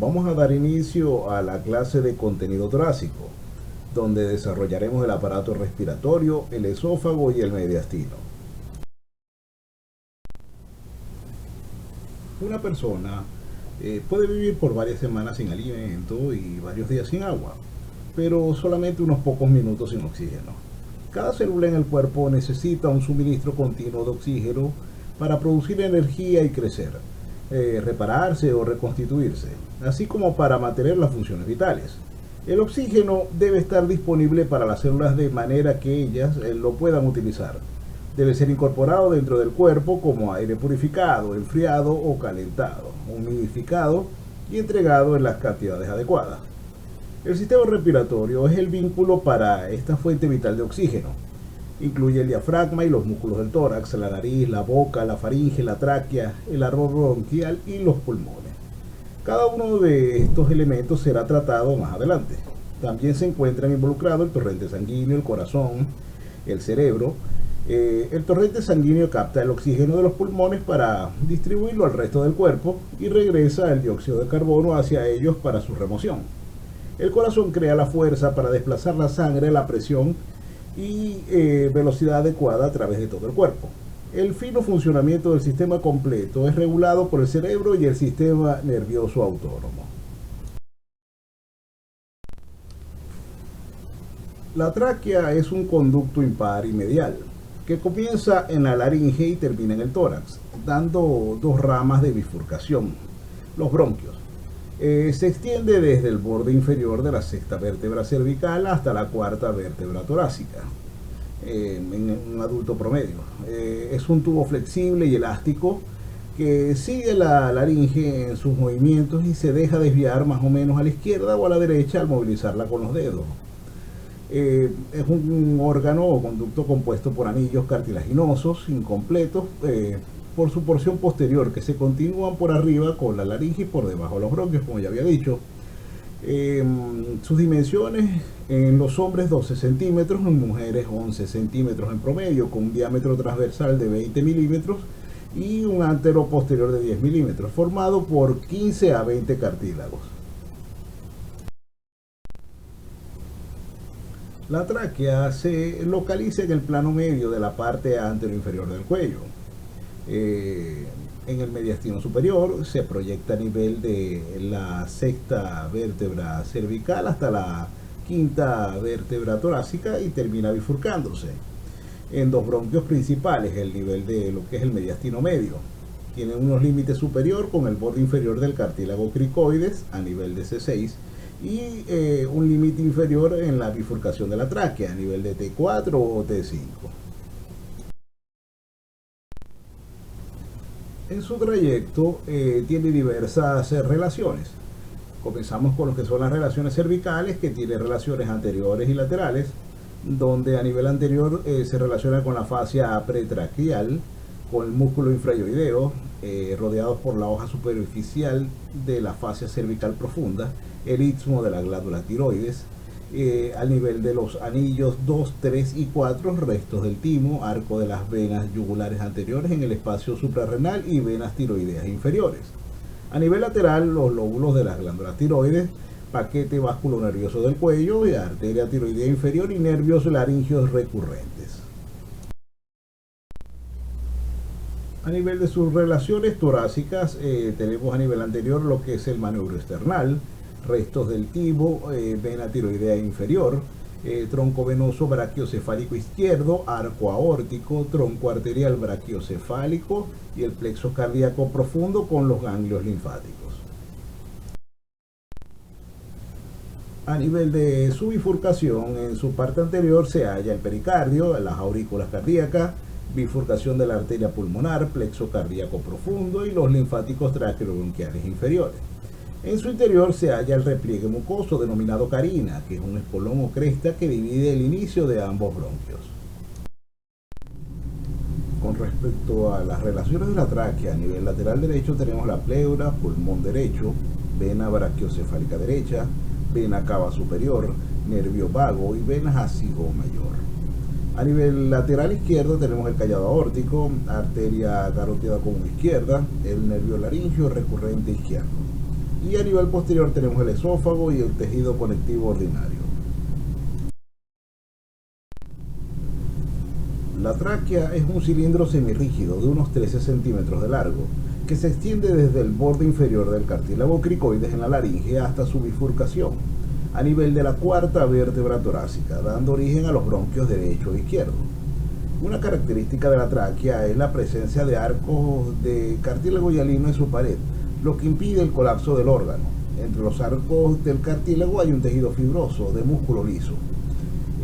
Vamos a dar inicio a la clase de contenido torácico, donde desarrollaremos el aparato respiratorio, el esófago y el mediastino. Una persona puede vivir por varias semanas sin alimento y varios días sin agua, pero solamente unos pocos minutos sin oxígeno. Cada célula en el cuerpo necesita un suministro continuo de oxígeno para producir energía y crecer, repararse o reconstituirse, así como para mantener las funciones vitales. El oxígeno debe estar disponible para las células de manera que ellas lo puedan utilizar. Debe ser incorporado dentro del cuerpo como aire purificado, enfriado o calentado, humidificado y entregado en las cantidades adecuadas. El sistema respiratorio es el vínculo para esta fuente vital de oxígeno. Incluye el diafragma y los músculos del tórax, la nariz, la boca, la faringe, la tráquea, el árbol bronquial y los pulmones. Cada uno de estos elementos será tratado más adelante. También se encuentran involucrados el torrente sanguíneo, el corazón, el cerebro. El torrente sanguíneo capta el oxígeno de los pulmones para distribuirlo al resto del cuerpo y regresa el dióxido de carbono hacia ellos para su remoción. El corazón crea la fuerza para desplazar la sangre, la presión y velocidad adecuada a través de todo el cuerpo. El fino funcionamiento del sistema completo es regulado por el cerebro y el sistema nervioso autónomo. La tráquea es un conducto impar y medial que comienza en la laringe y termina en el tórax, dando dos ramas de bifurcación, los bronquios. Se extiende desde el borde inferior de la sexta vértebra cervical hasta la cuarta vértebra torácica en un adulto promedio. Es un tubo flexible y elástico que sigue la laringe en sus movimientos y se deja desviar más o menos a la izquierda o a la derecha al movilizarla con los dedos. Es un órgano o conducto compuesto por anillos cartilaginosos incompletos por su porción posterior, que se continúan por arriba con la laringe y por debajo de los bronquios, como ya había dicho. Sus dimensiones: en los hombres 12 centímetros, en mujeres 11 centímetros en promedio, con un diámetro transversal de 20 milímetros y un antero posterior de 10 milímetros, formado por 15 a 20 cartílagos. La tráquea se localiza en el plano medio de la parte anteroinferior del cuello. En el mediastino superior se proyecta a nivel de la sexta vértebra cervical hasta la quinta vértebra torácica y termina bifurcándose en dos bronquios principales, el nivel de lo que es el mediastino medio. Tiene unos límites superior con el borde inferior del cartílago cricoides a nivel de C6 y un límite inferior en la bifurcación de la tráquea a nivel de T4 o T5. En su trayecto tiene diversas relaciones. Comenzamos con lo que son las relaciones cervicales, que tiene relaciones anteriores y laterales, donde a nivel anterior se relaciona con la fascia pretraquial, con el músculo infrayoideo, rodeados por la hoja superficial de la fascia cervical profunda, el istmo de la glándula tiroides, al nivel de los anillos 2, 3 y 4, restos del timo, arco de las venas yugulares anteriores en el espacio suprarrenal y venas tiroideas inferiores. A nivel lateral, los lóbulos de las glándulas tiroides, paquete vasculonervioso del cuello, y arteria tiroidea inferior y nervios laringeos recurrentes. A nivel de sus relaciones torácicas, tenemos a nivel anterior lo que es el maniobro external, restos del timo, vena tiroidea inferior, tronco venoso brachiocefálico izquierdo, arco aórtico, tronco arterial brachiocefálico y el plexo cardíaco profundo con los ganglios linfáticos. A nivel de su bifurcación, en su parte anterior se halla el pericardio, las aurículas cardíacas, bifurcación de la arteria pulmonar, plexo cardíaco profundo y los linfáticos traqueobronquiales inferiores. En su interior se halla el repliegue mucoso denominado carina, que es un espolón o cresta que divide el inicio de ambos bronquios. Con respecto a las relaciones de la tráquea, a nivel lateral derecho tenemos la pleura, pulmón derecho, vena brachiocefálica derecha, vena cava superior, nervio vago y vena hocico mayor. A nivel lateral izquierdo tenemos el callado aórtico, arteria carótida común izquierda, el nervio laringeo recurrente izquierdo. Y a nivel posterior tenemos el esófago y el tejido conectivo ordinario. La tráquea es un cilindro semirrígido de unos 13 centímetros de largo, que se extiende desde el borde inferior del cartílago cricoides en la laringe hasta su bifurcación, a nivel de la cuarta vértebra torácica, dando origen a los bronquios derecho e izquierdo. Una característica de la tráquea es la presencia de arcos de cartílago hialino en su pared, lo que impide el colapso del órgano. Entre los arcos del cartílago hay un tejido fibroso de músculo liso.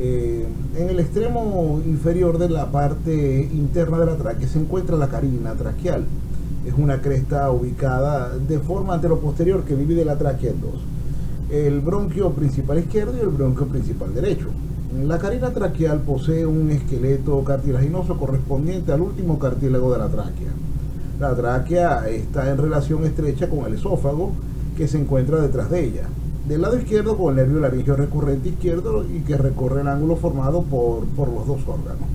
En el extremo inferior de la parte interna de la tráquea se encuentra la carina traqueal. Es una cresta ubicada de forma anteroposterior que divide la tráquea en dos: el bronquio principal izquierdo y el bronquio principal derecho. La carina traqueal posee un esqueleto cartilaginoso correspondiente al último cartílago de la tráquea. La tráquea está en relación estrecha con el esófago, que se encuentra detrás de ella. Del lado izquierdo con el nervio laringeo recurrente izquierdo y que recorre el ángulo formado por los dos órganos.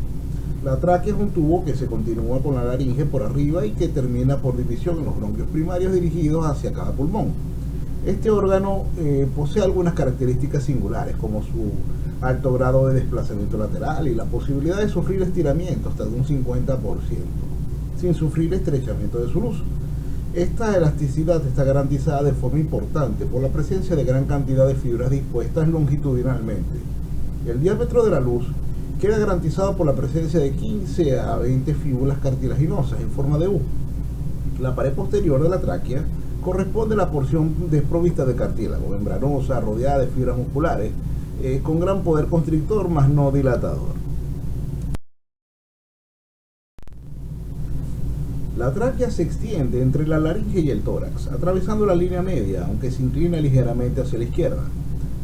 La tráquea es un tubo que se continúa con la laringe por arriba y que termina por división en los bronquios primarios dirigidos hacia cada pulmón. Este órgano posee algunas características singulares, como su alto grado de desplazamiento lateral y la posibilidad de sufrir estiramiento hasta de un 50%, sin sufrir estrechamiento de su luz. Esta elasticidad está garantizada de forma importante por la presencia de gran cantidad de fibras dispuestas longitudinalmente. El diámetro de la luz queda garantizado por la presencia de 15 a 20 fíbulas cartilaginosas en forma de U. La pared posterior de la tráquea corresponde a la porción desprovista de cartílago, membranosa, rodeada de fibras musculares, con gran poder constrictor, mas no dilatador. La tráquea se extiende entre la laringe y el tórax, atravesando la línea media, aunque se inclina ligeramente hacia la izquierda.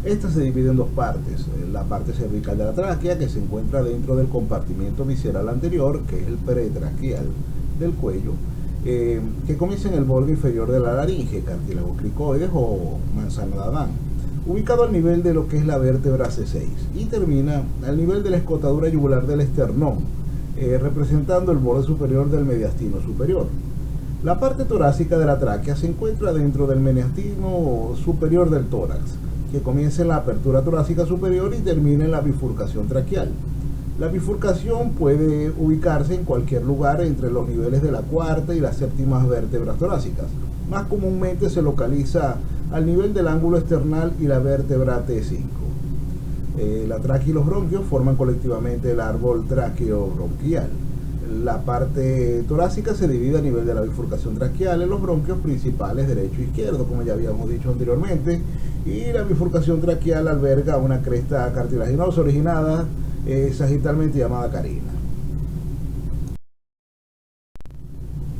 Esta se divide en dos partes: la parte cervical de la tráquea, que se encuentra dentro del compartimiento visceral anterior, que es el pretraqueal del cuello, que comienza en el borde inferior de la laringe, cartílago cricoides o manzana de Adán, ubicado al nivel de lo que es la vértebra C6, y termina al nivel de la escotadura yugular del esternón, representando el borde superior del mediastino superior. La parte torácica de la tráquea se encuentra dentro del mediastino superior del tórax, que comienza en la apertura torácica superior y termina en la bifurcación traqueal. La bifurcación puede ubicarse en cualquier lugar entre los niveles de la cuarta y las séptimas vértebras torácicas. Más comúnmente se localiza al nivel del ángulo esternal y la vértebra T5. La tráquea y los bronquios forman colectivamente el árbol tráqueo-bronquial. La parte torácica se divide a nivel de la bifurcación traqueal en los bronquios principales derecho e izquierdo, como ya habíamos dicho anteriormente, y la bifurcación traqueal alberga una cresta cartilaginosa originada sagitalmente llamada carina.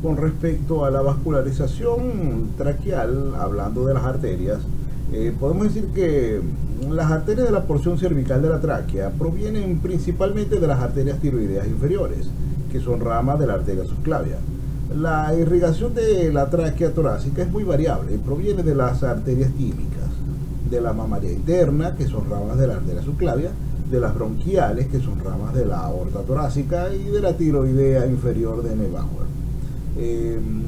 Con respecto a la vascularización traqueal, hablando de las arterias, podemos decir que las arterias de la porción cervical de la tráquea provienen principalmente de las arterias tiroideas inferiores, que son ramas de la arteria subclavia. La irrigación de la tráquea torácica es muy variable y proviene de las arterias tímicas, de la mamaria interna, que son ramas de la arteria subclavia, de las bronquiales, que son ramas de la aorta torácica, y de la tiroidea inferior de Neubauer.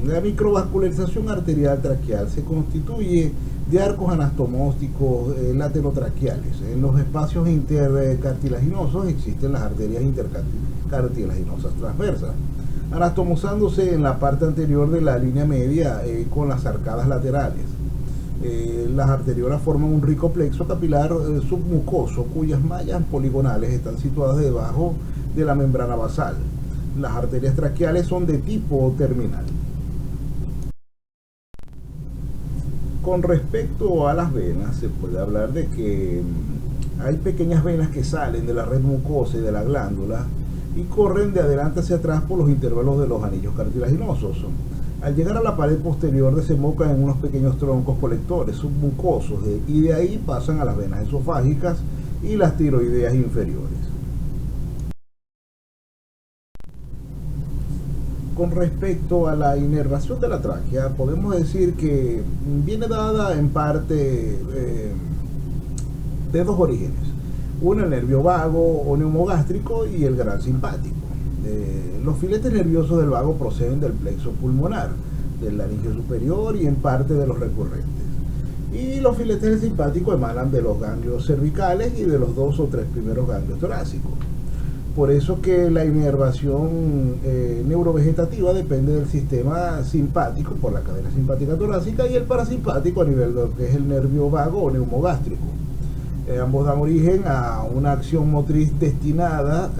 La microvascularización arterial traqueal se constituye de arcos anastomósticos laterotraqueales. En los espacios intercartilaginosos existen las arterias intercartilaginosas transversas, anastomosándose en la parte anterior de la línea media con las arcadas laterales. Las arteriolas forman un rico plexo capilar submucoso cuyas mallas poligonales están situadas debajo de la membrana basal. Las arterias traqueales son de tipo terminal. Con respecto a las venas, se puede hablar de que hay pequeñas venas que salen de la red mucosa y de la glándula y corren de adelante hacia atrás por los intervalos de los anillos cartilaginosos. Al llegar a la pared posterior desembocan en unos pequeños troncos colectores submucosos y de ahí pasan a las venas esofágicas y las tiroideas inferiores. Con respecto a la inervación de la tráquea, podemos decir que viene dada en parte de dos orígenes: uno, el nervio vago o neumogástrico, y el gran simpático. Los filetes nerviosos del vago proceden del plexo pulmonar, del laringio superior y en parte de los recurrentes. Y los filetes del simpático emanan de los ganglios cervicales y de los 2 o 3 primeros ganglios torácicos. Por eso que la inervación neurovegetativa depende del sistema simpático por la cadena simpática torácica y el parasimpático a nivel de lo que es el nervio vago o neumogástrico. Ambos dan origen a una acción motriz destinada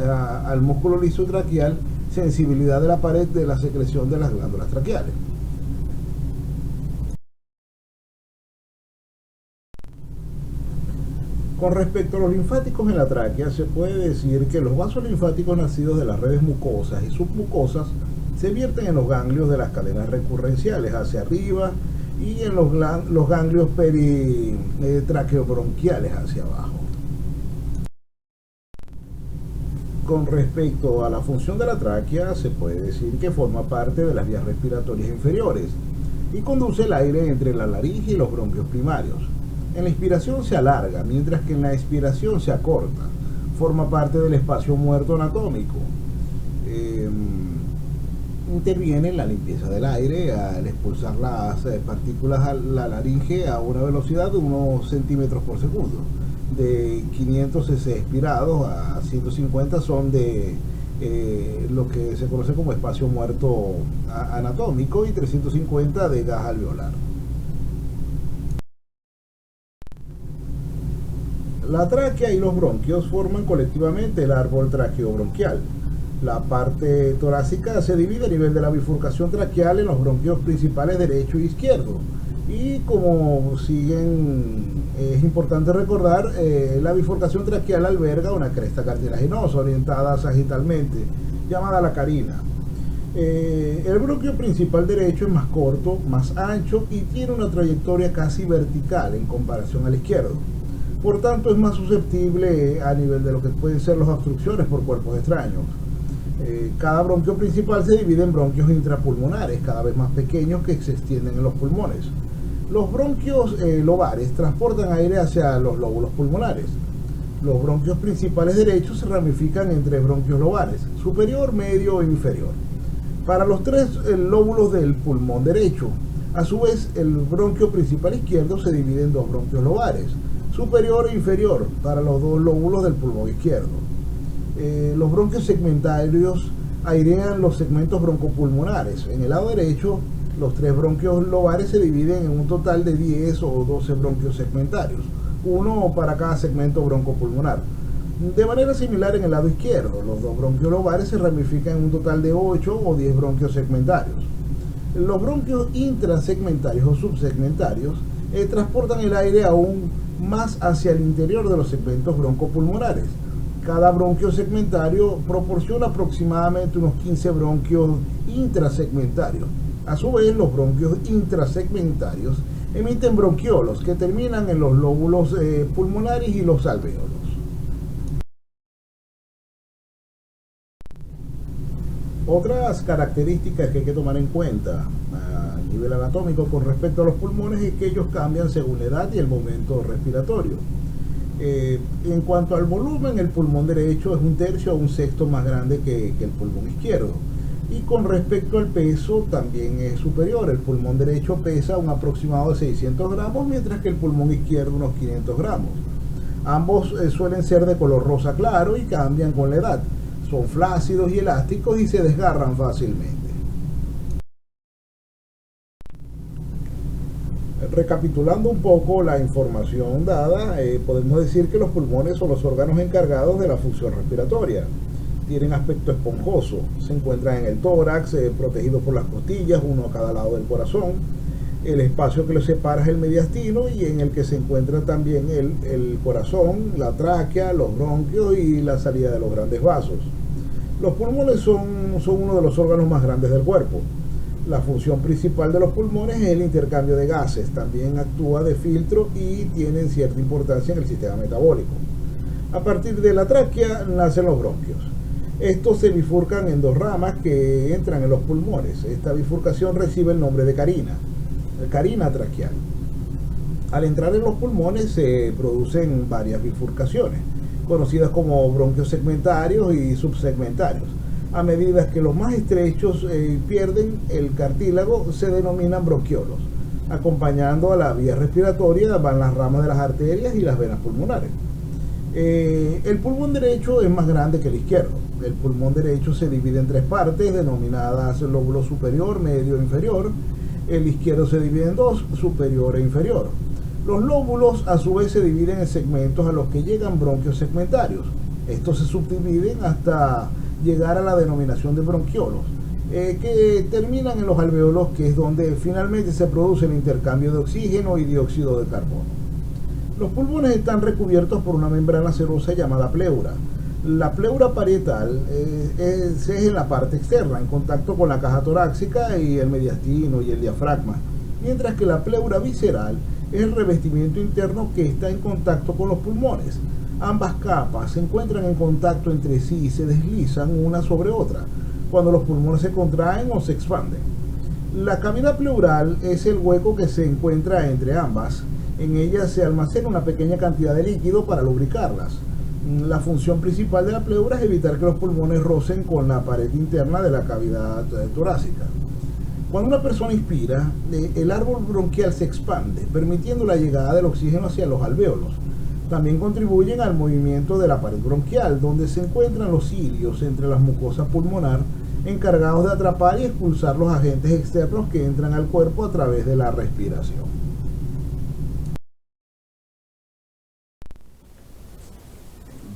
al músculo liso traqueal, sensibilidad de la pared de la secreción de las glándulas traqueales. Con respecto a los linfáticos en la tráquea, se puede decir que los vasos linfáticos nacidos de las redes mucosas y submucosas se vierten en los ganglios de las cadenas recurrenciales hacia arriba y en los ganglios peritraqueobronquiales hacia abajo. Con respecto a la función de la tráquea, se puede decir que forma parte de las vías respiratorias inferiores y conduce el aire entre la laringe y los bronquios primarios. En la inspiración se alarga, mientras que en la expiración se acorta. Forma parte del espacio muerto anatómico. Interviene en la limpieza del aire al expulsar las partículas a la laringe a una velocidad de unos centímetros por segundo. De 500 cc expirados a 150 son de lo que se conoce como espacio muerto anatómico y 350 de gas alveolar. La tráquea y los bronquios forman colectivamente el árbol traqueobronquial. La parte torácica se divide a nivel de la bifurcación traqueal en los bronquios principales derecho e izquierdo. Y como siguen, es importante recordar, la bifurcación traqueal alberga una cresta cartilaginosa orientada sagitalmente, llamada la carina. El bronquio principal derecho es más corto, más ancho y tiene una trayectoria casi vertical en comparación al izquierdo. Por tanto, es más susceptible a nivel de lo que pueden ser las obstrucciones por cuerpos extraños. Cada bronquio principal se divide en bronquios intrapulmonares, cada vez más pequeños que se extienden en los pulmones. Los bronquios lobares transportan aire hacia los lóbulos pulmonares. Los bronquios principales derechos se ramifican en 3 bronquios lobares, superior, medio e inferior, para los 3 lóbulos del pulmón derecho. A su vez, el bronquio principal izquierdo se divide en 2 bronquios lobares, superior e inferior, para los 2 lóbulos del pulmón izquierdo. Los bronquios segmentarios airean los segmentos broncopulmonares. En el lado derecho, los 3 bronquios lobares se dividen en un total de 10 o 12 bronquios segmentarios, uno para cada segmento broncopulmonar. De manera similar en el lado izquierdo, los 2 bronquios lobares se ramifican en un total de 8 o 10 bronquios segmentarios. Los bronquios intrasegmentarios o subsegmentarios transportan el aire aún más hacia el interior de los segmentos broncopulmonares. Cada bronquio segmentario proporciona aproximadamente unos 15 bronquios intrasegmentarios. A su vez, los bronquios intrasegmentarios emiten bronquiolos que terminan en los lóbulos pulmonares y los alvéolos. Otras características que hay que tomar en cuenta a nivel anatómico con respecto a los pulmones es que ellos cambian según la edad y el momento respiratorio. En cuanto al volumen, el pulmón derecho es 1/3 o 1/6 más grande que el pulmón izquierdo. Y con respecto al peso, también es superior. El pulmón derecho pesa un aproximado de 600 gramos, mientras que el pulmón izquierdo unos 500 gramos. Ambos suelen ser de color rosa claro y cambian con la edad. Son flácidos y elásticos y se desgarran fácilmente. Recapitulando un poco la información dada, podemos decir que los pulmones son los órganos encargados de la función respiratoria. Tienen aspecto esponjoso, se encuentran en el tórax, protegidos por las costillas, uno a cada lado del corazón. El espacio que los separa es el mediastino y en el que se encuentra también el corazón, la tráquea, los bronquios y la salida de los grandes vasos. Los pulmones son uno de los órganos más grandes del cuerpo. La función principal de los pulmones es el intercambio de gases, también actúa de filtro y tienen cierta importancia en el sistema metabólico. A partir de la tráquea nacen los bronquios. Estos se bifurcan en 2 ramas que entran en los pulmones. Esta bifurcación recibe el nombre de carina traqueal. Al entrar en los pulmones se producen varias bifurcaciones, conocidas como bronquios segmentarios y subsegmentarios. A medida que los más estrechos pierden el cartílago, se denominan bronquiolos. Acompañando a la vía respiratoria van las ramas de las arterias y las venas pulmonares. El pulmón derecho es más grande que el izquierdo. El pulmón derecho se divide en tres partes denominadas lóbulo superior, medio e inferior. El izquierdo se divide en dos, superior e inferior. Los lóbulos a su vez se dividen en segmentos a los que llegan bronquios segmentarios. Estos se subdividen hasta llegar a la denominación de bronquiolos, que terminan en los alvéolos, que es donde finalmente se produce el intercambio de oxígeno y dióxido de carbono. Los pulmones están recubiertos por una membrana serosa llamada pleura. La pleura parietal es en la parte externa, en contacto con la caja torácica y el mediastino y el diafragma, mientras que la pleura visceral es el revestimiento interno que está en contacto con los pulmones. Ambas capas se encuentran en contacto entre sí y se deslizan una sobre otra cuando los pulmones se contraen o se expanden. La cavidad pleural es el hueco que se encuentra entre ambas. En ella se almacena una pequeña cantidad de líquido para lubricarlas. La función principal de la pleura es evitar que los pulmones rocen con la pared interna de la cavidad torácica. Cuando una persona inspira, el árbol bronquial se expande, permitiendo la llegada del oxígeno hacia los alvéolos. También contribuyen al movimiento de la pared bronquial, donde se encuentran los cilios entre las mucosas pulmonar, encargados de atrapar y expulsar los agentes externos que entran al cuerpo a través de la respiración.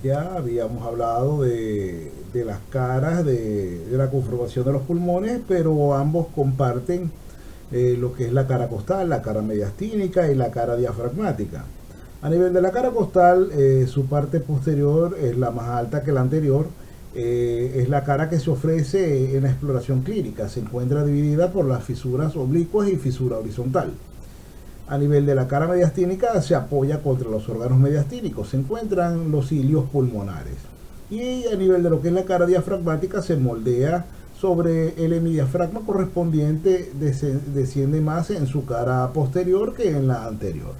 Ya habíamos hablado de las caras de la conformación de los pulmones, pero ambos comparten lo que es la cara costal, la cara mediastínica y la cara diafragmática. A nivel de la cara costal, su parte posterior es la más alta que la anterior. Es la cara que se ofrece en la exploración clínica. Se encuentra dividida por las fisuras oblicuas y fisura horizontal. A nivel de la cara mediastínica se apoya contra los órganos mediastínicos. Se encuentran los cilios pulmonares. Y a nivel de lo que es la cara diafragmática se moldea sobre el hemidiafragma correspondiente, desciende más en su cara posterior que en la anterior.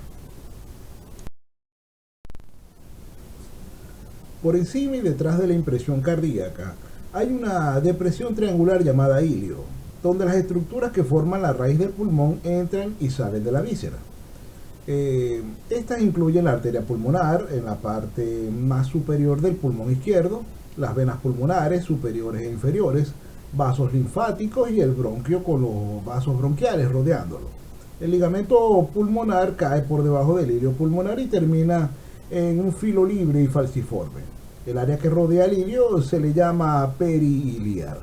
Por encima y detrás de la impresión cardíaca hay una depresión triangular llamada ilio, donde las estructuras que forman la raíz del pulmón entran y salen de la víscera. Estas incluyen la arteria pulmonar en la parte más superior del pulmón izquierdo, las venas pulmonares superiores e inferiores, vasos linfáticos y el bronquio con los vasos bronquiales rodeándolo. El ligamento pulmonar cae por debajo del ilio pulmonar y termina en un filo libre y falciforme. El área que rodea el ilio se le llama periiliar.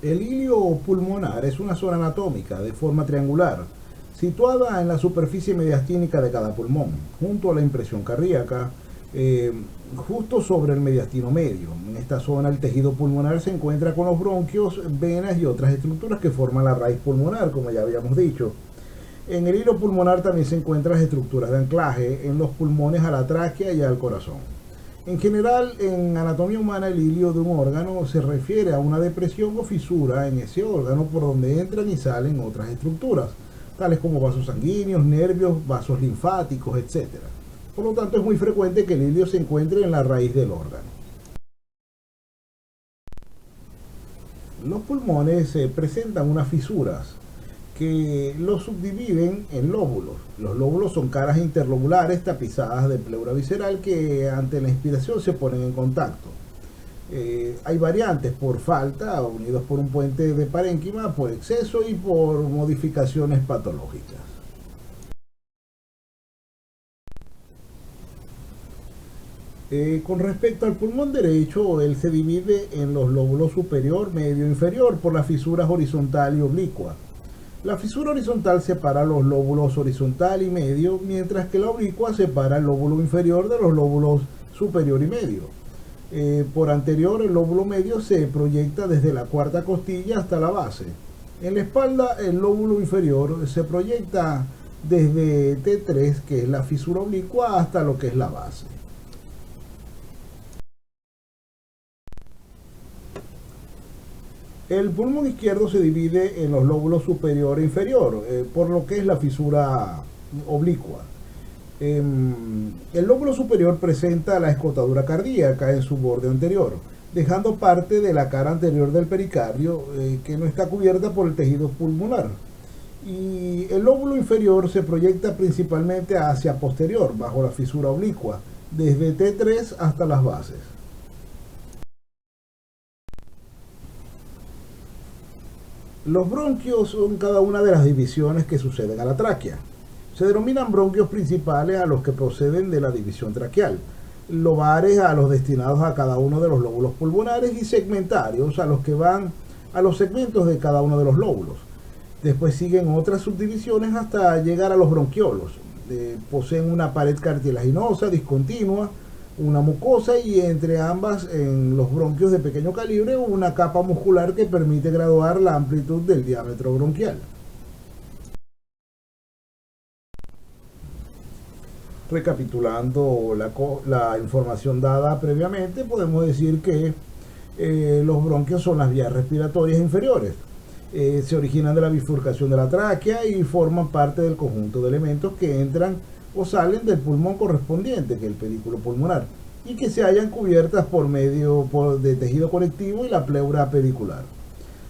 El ilio pulmonar es una zona anatómica de forma triangular, situada en la superficie mediastínica de cada pulmón, junto a la impresión cardíaca, justo sobre el mediastino medio. En esta zona el tejido pulmonar se encuentra con los bronquios, venas y otras estructuras que forman la raíz pulmonar, como ya habíamos dicho. En el hilo pulmonar también se encuentran las estructuras de anclaje en los pulmones a la tráquea y al corazón. En general, en anatomía humana, el hilio de un órgano se refiere a una depresión o fisura en ese órgano por donde entran y salen otras estructuras, tales como vasos sanguíneos, nervios, vasos linfáticos, etc. Por lo tanto, es muy frecuente que el hilio se encuentre en la raíz del órgano. Los pulmones presentan unas fisuras que los subdividen en lóbulos. Los lóbulos son caras interlobulares tapizadas de pleura visceral que ante la inspiración se ponen en contacto. Hay variantes por falta, unidos por un puente de parénquima, por exceso y por modificaciones patológicas. Con respecto al pulmón derecho, él se divide en los lóbulos superior, medio e inferior por las fisuras horizontal y oblicua. La fisura horizontal separa los lóbulos horizontal y medio, mientras que la oblicua separa el lóbulo inferior de los lóbulos superior y medio. Por anterior, el lóbulo medio se proyecta desde la cuarta costilla hasta la base. En la espalda, el lóbulo inferior se proyecta desde T3, que es la fisura oblicua, hasta lo que es la base. El pulmón izquierdo se divide en los lóbulos superior e inferior, por lo que es la fisura oblicua. El lóbulo superior presenta la escotadura cardíaca en su borde anterior, dejando parte de la cara anterior del pericardio que no está cubierta por el tejido pulmonar. Y el lóbulo inferior se proyecta principalmente hacia posterior, bajo la fisura oblicua, desde T3 hasta las bases. Los bronquios son cada una de las divisiones que suceden a la tráquea. Se denominan bronquios principales a los que proceden de la división traqueal, lobares a los destinados a cada uno de los lóbulos pulmonares y segmentarios a los que van a los segmentos de cada uno de los lóbulos. Después siguen otras subdivisiones hasta llegar a los bronquiolos. Poseen una pared cartilaginosa discontinua, una mucosa y entre ambas en los bronquios de pequeño calibre una capa muscular que permite graduar la amplitud del diámetro bronquial. Recapitulando la información dada previamente, podemos decir que los bronquios son las vías respiratorias inferiores. Se originan de la bifurcación de la tráquea y forman parte del conjunto de elementos que entran o salen del pulmón correspondiente, que es el pedículo pulmonar, y que se hallan cubiertas por medio de tejido conectivo y la pleura pedicular.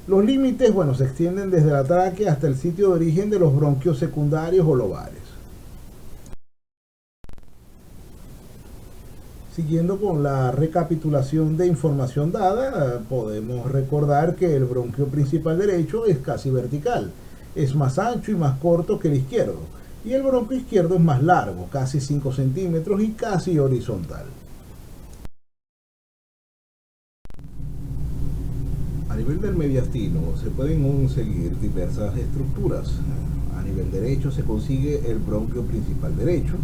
Los límites, se extienden desde la tráquea hasta el sitio de origen de los bronquios secundarios o lobares. Siguiendo con la recapitulación de información dada, podemos recordar que el bronquio principal derecho es casi vertical, es más ancho y más corto que el izquierdo, y el bronquio izquierdo es más largo, casi 5 centímetros y casi horizontal. A nivel del mediastino se pueden seguir diversas estructuras. A nivel derecho se consigue el bronquio principal derecho,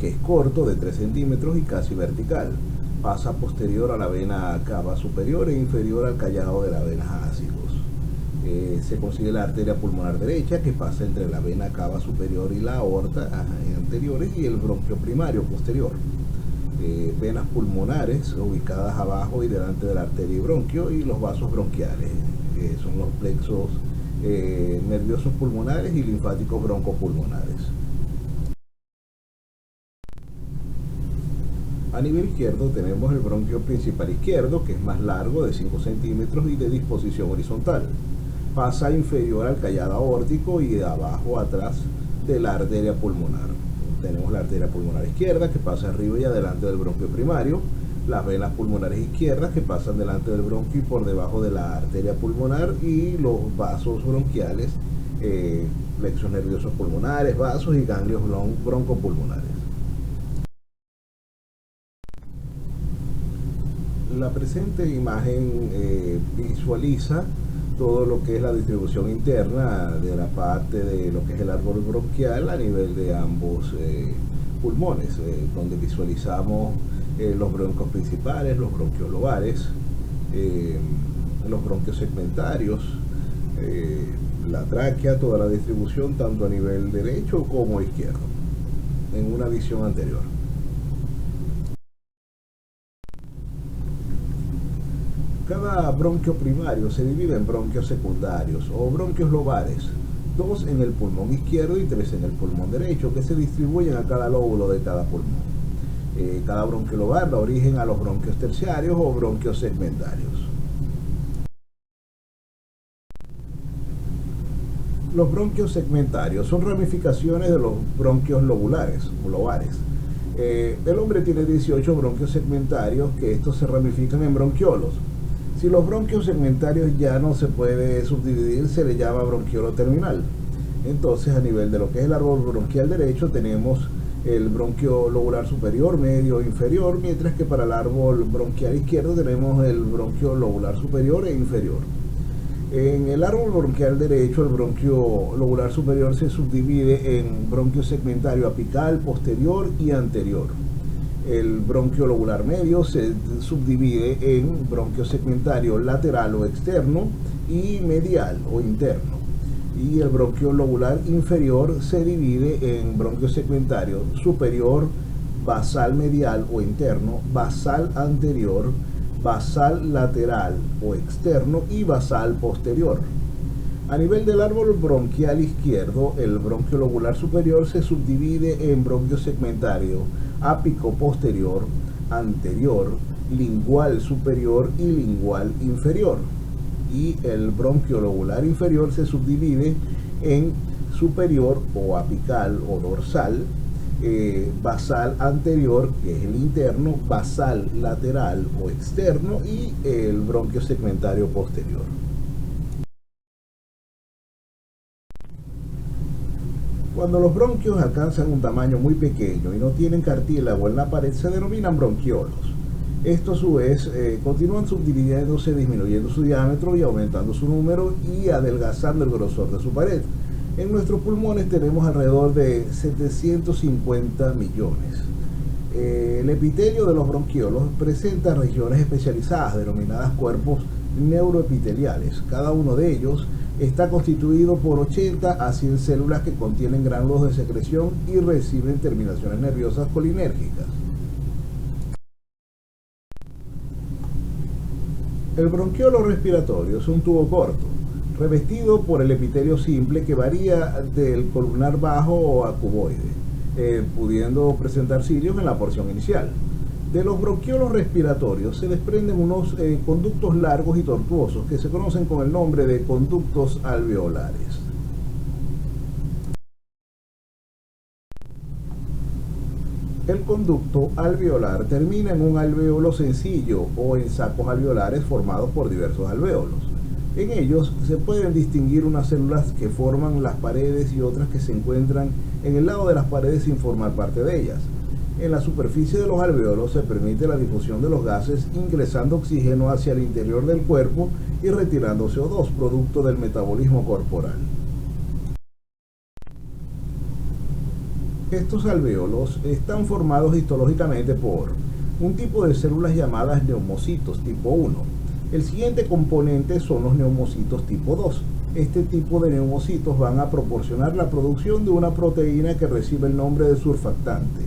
que es corto, de 3 centímetros y casi vertical. Pasa posterior a la vena cava superior e inferior al callado de la vena ácidos. Se consigue la arteria pulmonar derecha, que pasa entre la vena cava superior y la aorta anteriores, y el bronquio primario posterior. Venas pulmonares ubicadas abajo y delante de la arteria y bronquio, y los vasos bronquiales, que son los plexos nerviosos pulmonares y linfáticos broncopulmonares. A nivel izquierdo tenemos el bronquio principal izquierdo, que es más largo, de 5 centímetros y de disposición horizontal. Pasa inferior al callado aórtico y de abajo atrás de la arteria pulmonar. Tenemos la arteria pulmonar izquierda, que pasa arriba y adelante del bronquio primario. Las venas pulmonares izquierdas, que pasan delante del bronquio y por debajo de la arteria pulmonar. Y los vasos bronquiales, plexos nerviosos pulmonares, vasos y ganglios broncopulmonares. La presente imagen visualiza todo lo que es la distribución interna de la parte de lo que es el árbol bronquial a nivel de ambos pulmones, donde visualizamos los broncos principales, los bronquios lobares, los bronquios segmentarios, la tráquea, toda la distribución tanto a nivel derecho como izquierdo, en una visión anterior. Cada bronquio primario se divide en bronquios secundarios o bronquios lobares, 2 en el pulmón izquierdo y 3 en el pulmón derecho, que se distribuyen a cada lóbulo de cada pulmón. Cada bronquio lobar da origen a los bronquios terciarios o bronquios segmentarios. Los bronquios segmentarios son ramificaciones de los bronquios lobares. El hombre tiene 18 bronquios segmentarios, que estos se ramifican en bronquiolos. Si los bronquios segmentarios ya no se puede subdividir, se le llama bronquiolo terminal. Entonces, a nivel de lo que es el árbol bronquial derecho, tenemos el bronquio lobular superior, medio e inferior, mientras que para el árbol bronquial izquierdo tenemos el bronquio lobular superior e inferior. En el árbol bronquial derecho, el bronquio lobular superior se subdivide en bronquio segmentario apical, posterior y anterior. El bronquio lobular medio se subdivide en bronquio segmentario lateral o externo y medial o interno. Y el bronquio lobular inferior se divide en bronquio segmentario superior, basal medial o interno, basal anterior, basal lateral o externo y basal posterior. A nivel del árbol bronquial izquierdo, el bronquio lobular superior se subdivide en bronquio segmentario ápico posterior, anterior, lingual superior y lingual inferior. Y el bronquio lobular inferior se subdivide en superior o apical o dorsal, basal anterior, que es el interno, basal lateral o externo, y el bronquio segmentario posterior. Cuando los bronquios alcanzan un tamaño muy pequeño y no tienen cartílago en la pared, se denominan bronquiolos. Estos a su vez continúan subdividiéndose, disminuyendo su diámetro y aumentando su número y adelgazando el grosor de su pared. En nuestros pulmones tenemos alrededor de 750 millones. El epitelio de los bronquiolos presenta regiones especializadas denominadas cuerpos neuroepiteliales. Cada uno de ellos está constituido por 80 a 100 células que contienen gránulos de secreción y reciben terminaciones nerviosas colinérgicas. El bronquiolo respiratorio es un tubo corto, revestido por el epitelio simple que varía del columnar bajo o a cuboide, pudiendo presentar cilios en la porción inicial. De los bronquiolos respiratorios se desprenden unos conductos largos y tortuosos que se conocen con el nombre de conductos alveolares. El conducto alveolar termina en un alvéolo sencillo o en sacos alveolares formados por diversos alvéolos. En ellos se pueden distinguir unas células que forman las paredes y otras que se encuentran en el lado de las paredes sin formar parte de ellas. En la superficie de los alvéolos se permite la difusión de los gases ingresando oxígeno hacia el interior del cuerpo y retirando CO2, producto del metabolismo corporal. Estos alvéolos están formados histológicamente por un tipo de células llamadas neumocitos tipo 1. El siguiente componente son los neumocitos tipo 2. Este tipo de neumocitos van a proporcionar la producción de una proteína que recibe el nombre de surfactante.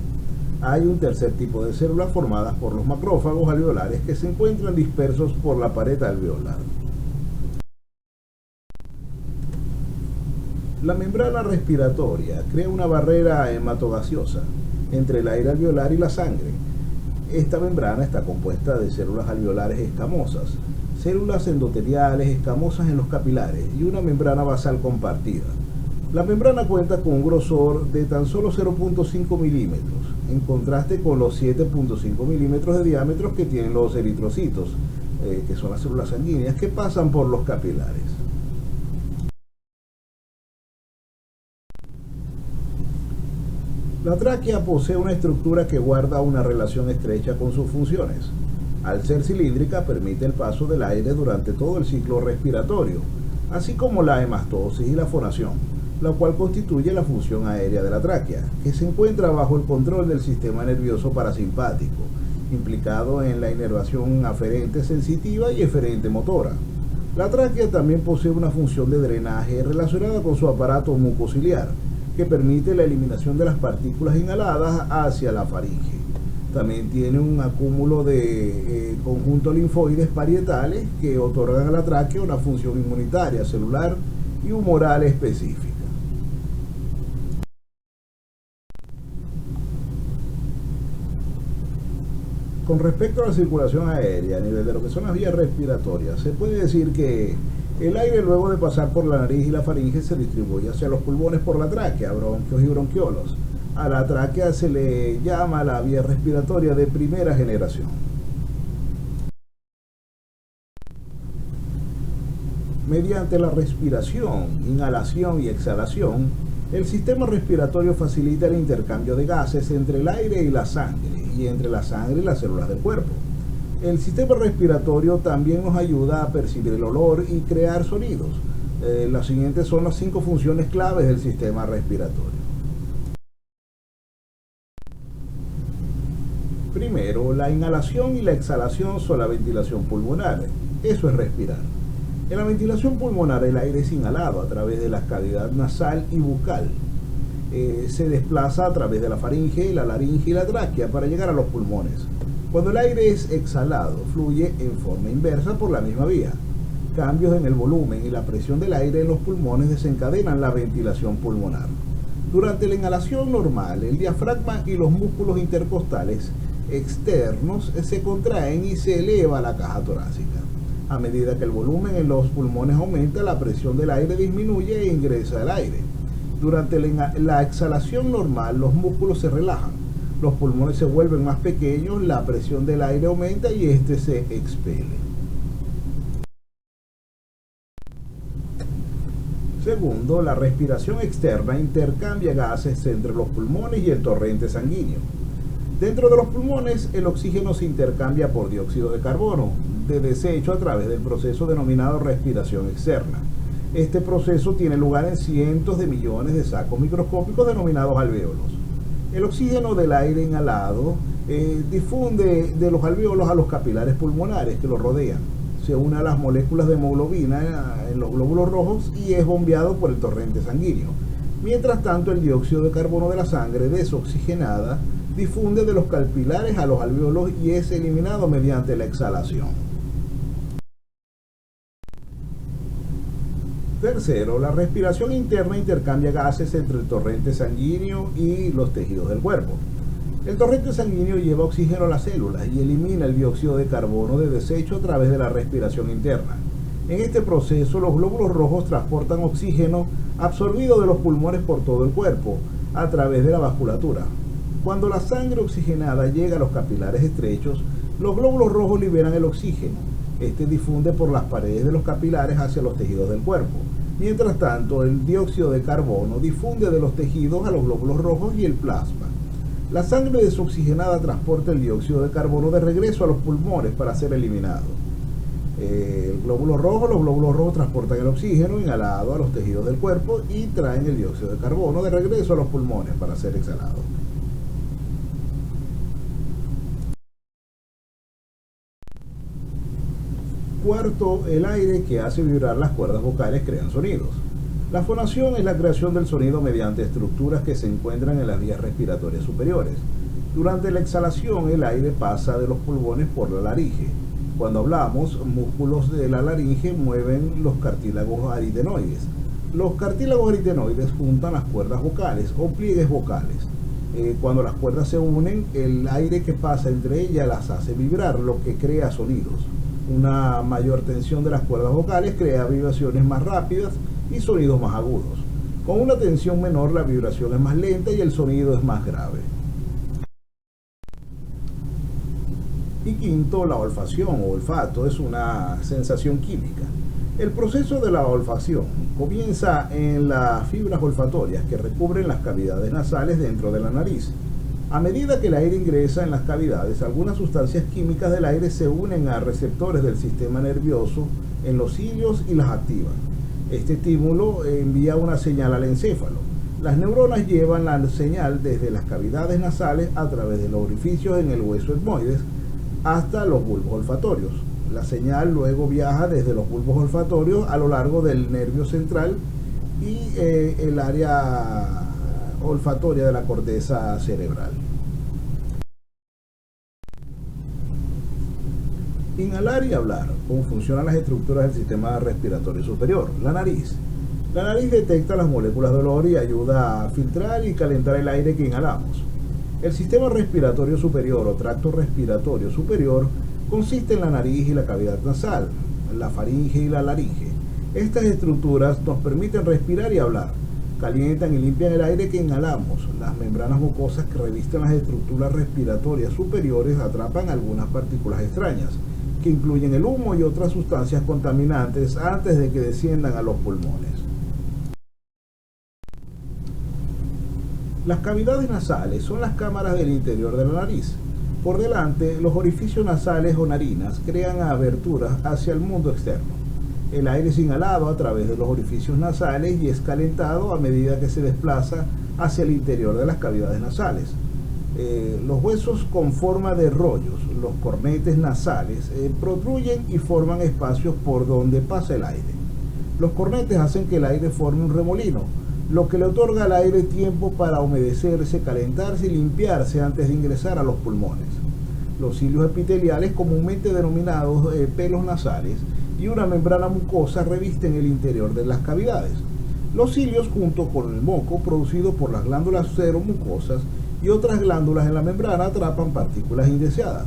Hay un tercer tipo de células formadas por los macrófagos alveolares que se encuentran dispersos por la pared alveolar. La membrana respiratoria crea una barrera hematogaseosa entre el aire alveolar y la sangre. Esta membrana está compuesta de células alveolares escamosas, células endoteliales escamosas en los capilares y una membrana basal compartida. La membrana cuenta con un grosor de tan solo 0.5 milímetros, en contraste con los 7.5 milímetros de diámetro que tienen los eritrocitos, que son las células sanguíneas que pasan por los capilares. La tráquea posee una estructura que guarda una relación estrecha con sus funciones. Al ser cilíndrica, permite el paso del aire durante todo el ciclo respiratorio, así como la hemastosis y la fonación, la cual constituye la función aérea de la tráquea, que se encuentra bajo el control del sistema nervioso parasimpático, implicado en la inervación aferente sensitiva y eferente motora. La tráquea también posee una función de drenaje relacionada con su aparato mucociliar, que permite la eliminación de las partículas inhaladas hacia la faringe. También tiene un acúmulo de conjuntos linfoides parietales que otorgan a la tráquea una función inmunitaria, celular y humoral específica. Con respecto a la circulación aérea a nivel de lo que son las vías respiratorias, se puede decir que el aire, luego de pasar por la nariz y la faringe, se distribuye hacia los pulmones por la tráquea, bronquios y bronquiolos. A la tráquea se le llama la vía respiratoria de primera generación. Mediante la respiración, inhalación y exhalación, el sistema respiratorio facilita el intercambio de gases entre el aire y la sangre, y entre la sangre y las células del cuerpo. El sistema respiratorio también nos ayuda a percibir el olor y crear sonidos. Las siguientes son las 5 funciones claves del sistema respiratorio. Primero, la inhalación y la exhalación son la ventilación pulmonar. Eso es respirar. En la ventilación pulmonar el aire es inhalado a través de la cavidad nasal y bucal. Se desplaza a través de la faringe, la laringe y la tráquea para llegar a los pulmones. Cuando el aire es exhalado, fluye en forma inversa por la misma vía. Cambios en el volumen y la presión del aire en los pulmones desencadenan la ventilación pulmonar. Durante la inhalación normal, el diafragma y los músculos intercostales externos se contraen y se eleva la caja torácica. A medida que el volumen en los pulmones aumenta, la presión del aire disminuye e ingresa el aire. Durante la exhalación normal, los músculos se relajan, los pulmones se vuelven más pequeños, la presión del aire aumenta y este se expele. Segundo, la respiración externa intercambia gases entre los pulmones y el torrente sanguíneo. Dentro de los pulmones, el oxígeno se intercambia por dióxido de carbono, de desecho a través del proceso denominado respiración externa. Este proceso tiene lugar en cientos de millones de sacos microscópicos denominados alvéolos. El oxígeno del aire inhalado difunde de los alvéolos a los capilares pulmonares que los rodean. Se une a las moléculas de hemoglobina en los glóbulos rojos y es bombeado por el torrente sanguíneo. Mientras tanto, el dióxido de carbono de la sangre desoxigenada difunde de los capilares a los alvéolos y es eliminado mediante la exhalación. Tercero, la respiración interna intercambia gases entre el torrente sanguíneo y los tejidos del cuerpo. El torrente sanguíneo lleva oxígeno a las células y elimina el dióxido de carbono de desecho a través de la respiración interna. En este proceso, los glóbulos rojos transportan oxígeno absorbido de los pulmones por todo el cuerpo a través de la vasculatura. Cuando la sangre oxigenada llega a los capilares estrechos, los glóbulos rojos liberan el oxígeno. Este difunde por las paredes de los capilares hacia los tejidos del cuerpo. Mientras tanto, el dióxido de carbono difunde de los tejidos a los glóbulos rojos y el plasma. La sangre desoxigenada transporta el dióxido de carbono de regreso a los pulmones para ser eliminado. Los glóbulos rojos transportan el oxígeno inhalado a los tejidos del cuerpo y traen el dióxido de carbono de regreso a los pulmones para ser exhalado. Cuarto, el aire que hace vibrar las cuerdas vocales crean sonidos. La fonación es la creación del sonido mediante estructuras que se encuentran en las vías respiratorias superiores. Durante la exhalación, el aire pasa de los pulmones por la laringe. Cuando hablamos, músculos de la laringe mueven los cartílagos aritenoides. Los cartílagos aritenoides juntan las cuerdas vocales o pliegues vocales. Cuando las cuerdas se unen, el aire que pasa entre ellas las hace vibrar, lo que crea sonidos. Una mayor tensión de las cuerdas vocales crea vibraciones más rápidas y sonidos más agudos. Con una tensión menor, la vibración es más lenta y el sonido es más grave. Y quinto, la olfacción o olfato es una sensación química. El proceso de la olfacción comienza en las fibras olfatorias que recubren las cavidades nasales dentro de la nariz. A medida que el aire ingresa en las cavidades, algunas sustancias químicas del aire se unen a receptores del sistema nervioso en los cilios y las activan. Este estímulo envía una señal al encéfalo. Las neuronas llevan la señal desde las cavidades nasales a través de los orificios en el hueso etmoides hasta los bulbos olfatorios. La señal luego viaja desde los bulbos olfatorios a lo largo del nervio central y el área olfatoria de la corteza cerebral. Inhalar y hablar. ¿Cómo funcionan las estructuras del sistema respiratorio superior? La nariz. La nariz detecta las moléculas de olor y ayuda a filtrar y calentar el aire que inhalamos. El sistema respiratorio superior o tracto respiratorio superior consiste en la nariz y la cavidad nasal, la faringe y la laringe. Estas estructuras nos permiten respirar y hablar. Calientan y limpian el aire que inhalamos. Las membranas mucosas que revisten las estructuras respiratorias superiores atrapan algunas partículas extrañas, que incluyen el humo y otras sustancias contaminantes antes de que desciendan a los pulmones. Las cavidades nasales son las cámaras del interior de la nariz. Por delante, los orificios nasales o narinas crean aberturas hacia el mundo externo. El aire es inhalado a través de los orificios nasales y es calentado a medida que se desplaza hacia el interior de las cavidades nasales. Los huesos con forma de rollos, los cornetes nasales, protruyen y forman espacios por donde pasa el aire. Los cornetes hacen que el aire forme un remolino, lo que le otorga al aire tiempo para humedecerse, calentarse y limpiarse antes de ingresar a los pulmones. Los cilios epiteliales, comúnmente denominados pelos nasales, y una membrana mucosa revisten el interior de las cavidades. Los cilios, junto con el moco producido por las glándulas seromucosas y otras glándulas en la membrana atrapan partículas indeseadas.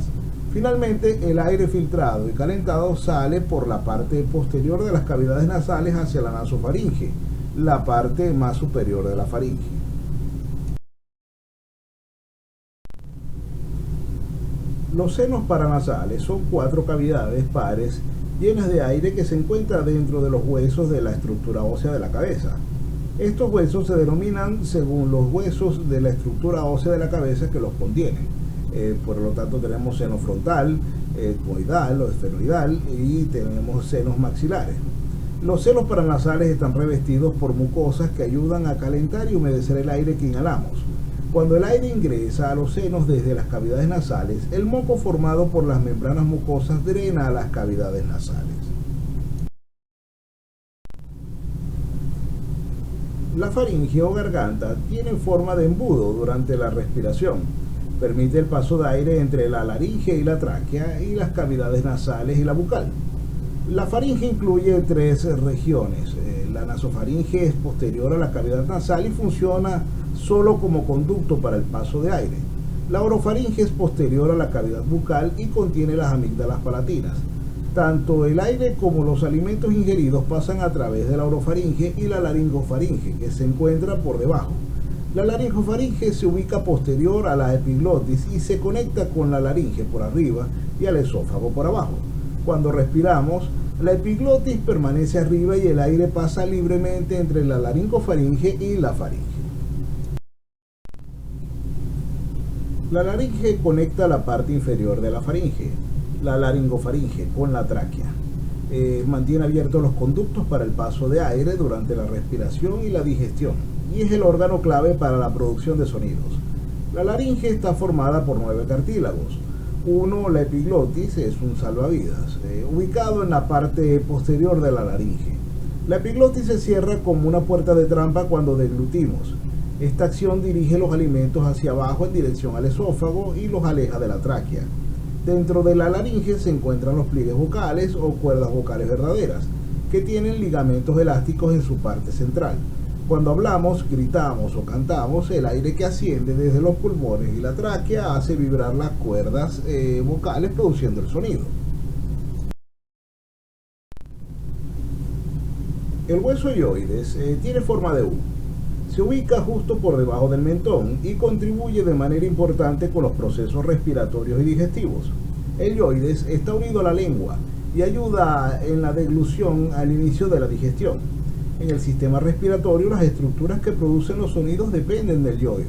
Finalmente, el aire filtrado y calentado sale por la parte posterior de las cavidades nasales hacia la nasofaringe, la parte más superior de la faringe. Los senos paranasales son 4 cavidades pares llenas de aire que se encuentran dentro de los huesos de la estructura ósea de la cabeza. Estos huesos se denominan según los huesos de la estructura ósea de la cabeza que los contienen. Por lo tanto tenemos seno frontal, etmoidal o esfenoidal y tenemos senos maxilares. Los senos paranasales están revestidos por mucosas que ayudan a calentar y humedecer el aire que inhalamos. Cuando el aire ingresa a los senos desde las cavidades nasales, el moco formado por las membranas mucosas drena a las cavidades nasales. La faringe o garganta tiene forma de embudo durante la respiración. Permite el paso de aire entre la laringe y la tráquea y las cavidades nasales y la bucal. La faringe incluye 3 regiones. La nasofaringe es posterior a la cavidad nasal y funciona solo como conducto para el paso de aire. La orofaringe es posterior a la cavidad bucal y contiene las amígdalas palatinas. Tanto el aire como los alimentos ingeridos pasan a través de la orofaringe y la laringofaringe, que se encuentra por debajo. La laringofaringe se ubica posterior a la epiglotis y se conecta con la laringe por arriba y al esófago por abajo. Cuando respiramos, la epiglotis permanece arriba y el aire pasa libremente entre la laringofaringe y la faringe. La laringe conecta la parte inferior de la faringe, la laringofaringe, con la tráquea. Mantiene abiertos los conductos para el paso de aire durante la respiración y la digestión, y es el órgano clave para la producción de sonidos. La laringe está formada por 9 cartílagos. Uno, la epiglotis, es un salvavidas, ubicado en la parte posterior de la laringe. La epiglotis se cierra como una puerta de trampa cuando deglutimos. Esta acción dirige los alimentos hacia abajo en dirección al esófago y los aleja de la tráquea. Dentro de la laringe se encuentran los pliegues vocales o cuerdas vocales verdaderas, que tienen ligamentos elásticos en su parte central. Cuando hablamos, gritamos o cantamos, el aire que asciende desde los pulmones y la tráquea hace vibrar las cuerdas vocales produciendo el sonido. El hueso hyoides tiene forma de U. Se ubica justo por debajo del mentón y contribuye de manera importante con los procesos respiratorios y digestivos. El hyoides está unido a la lengua y ayuda en la deglución al inicio de la digestión. En el sistema respiratorio, las estructuras que producen los sonidos dependen del hyoides.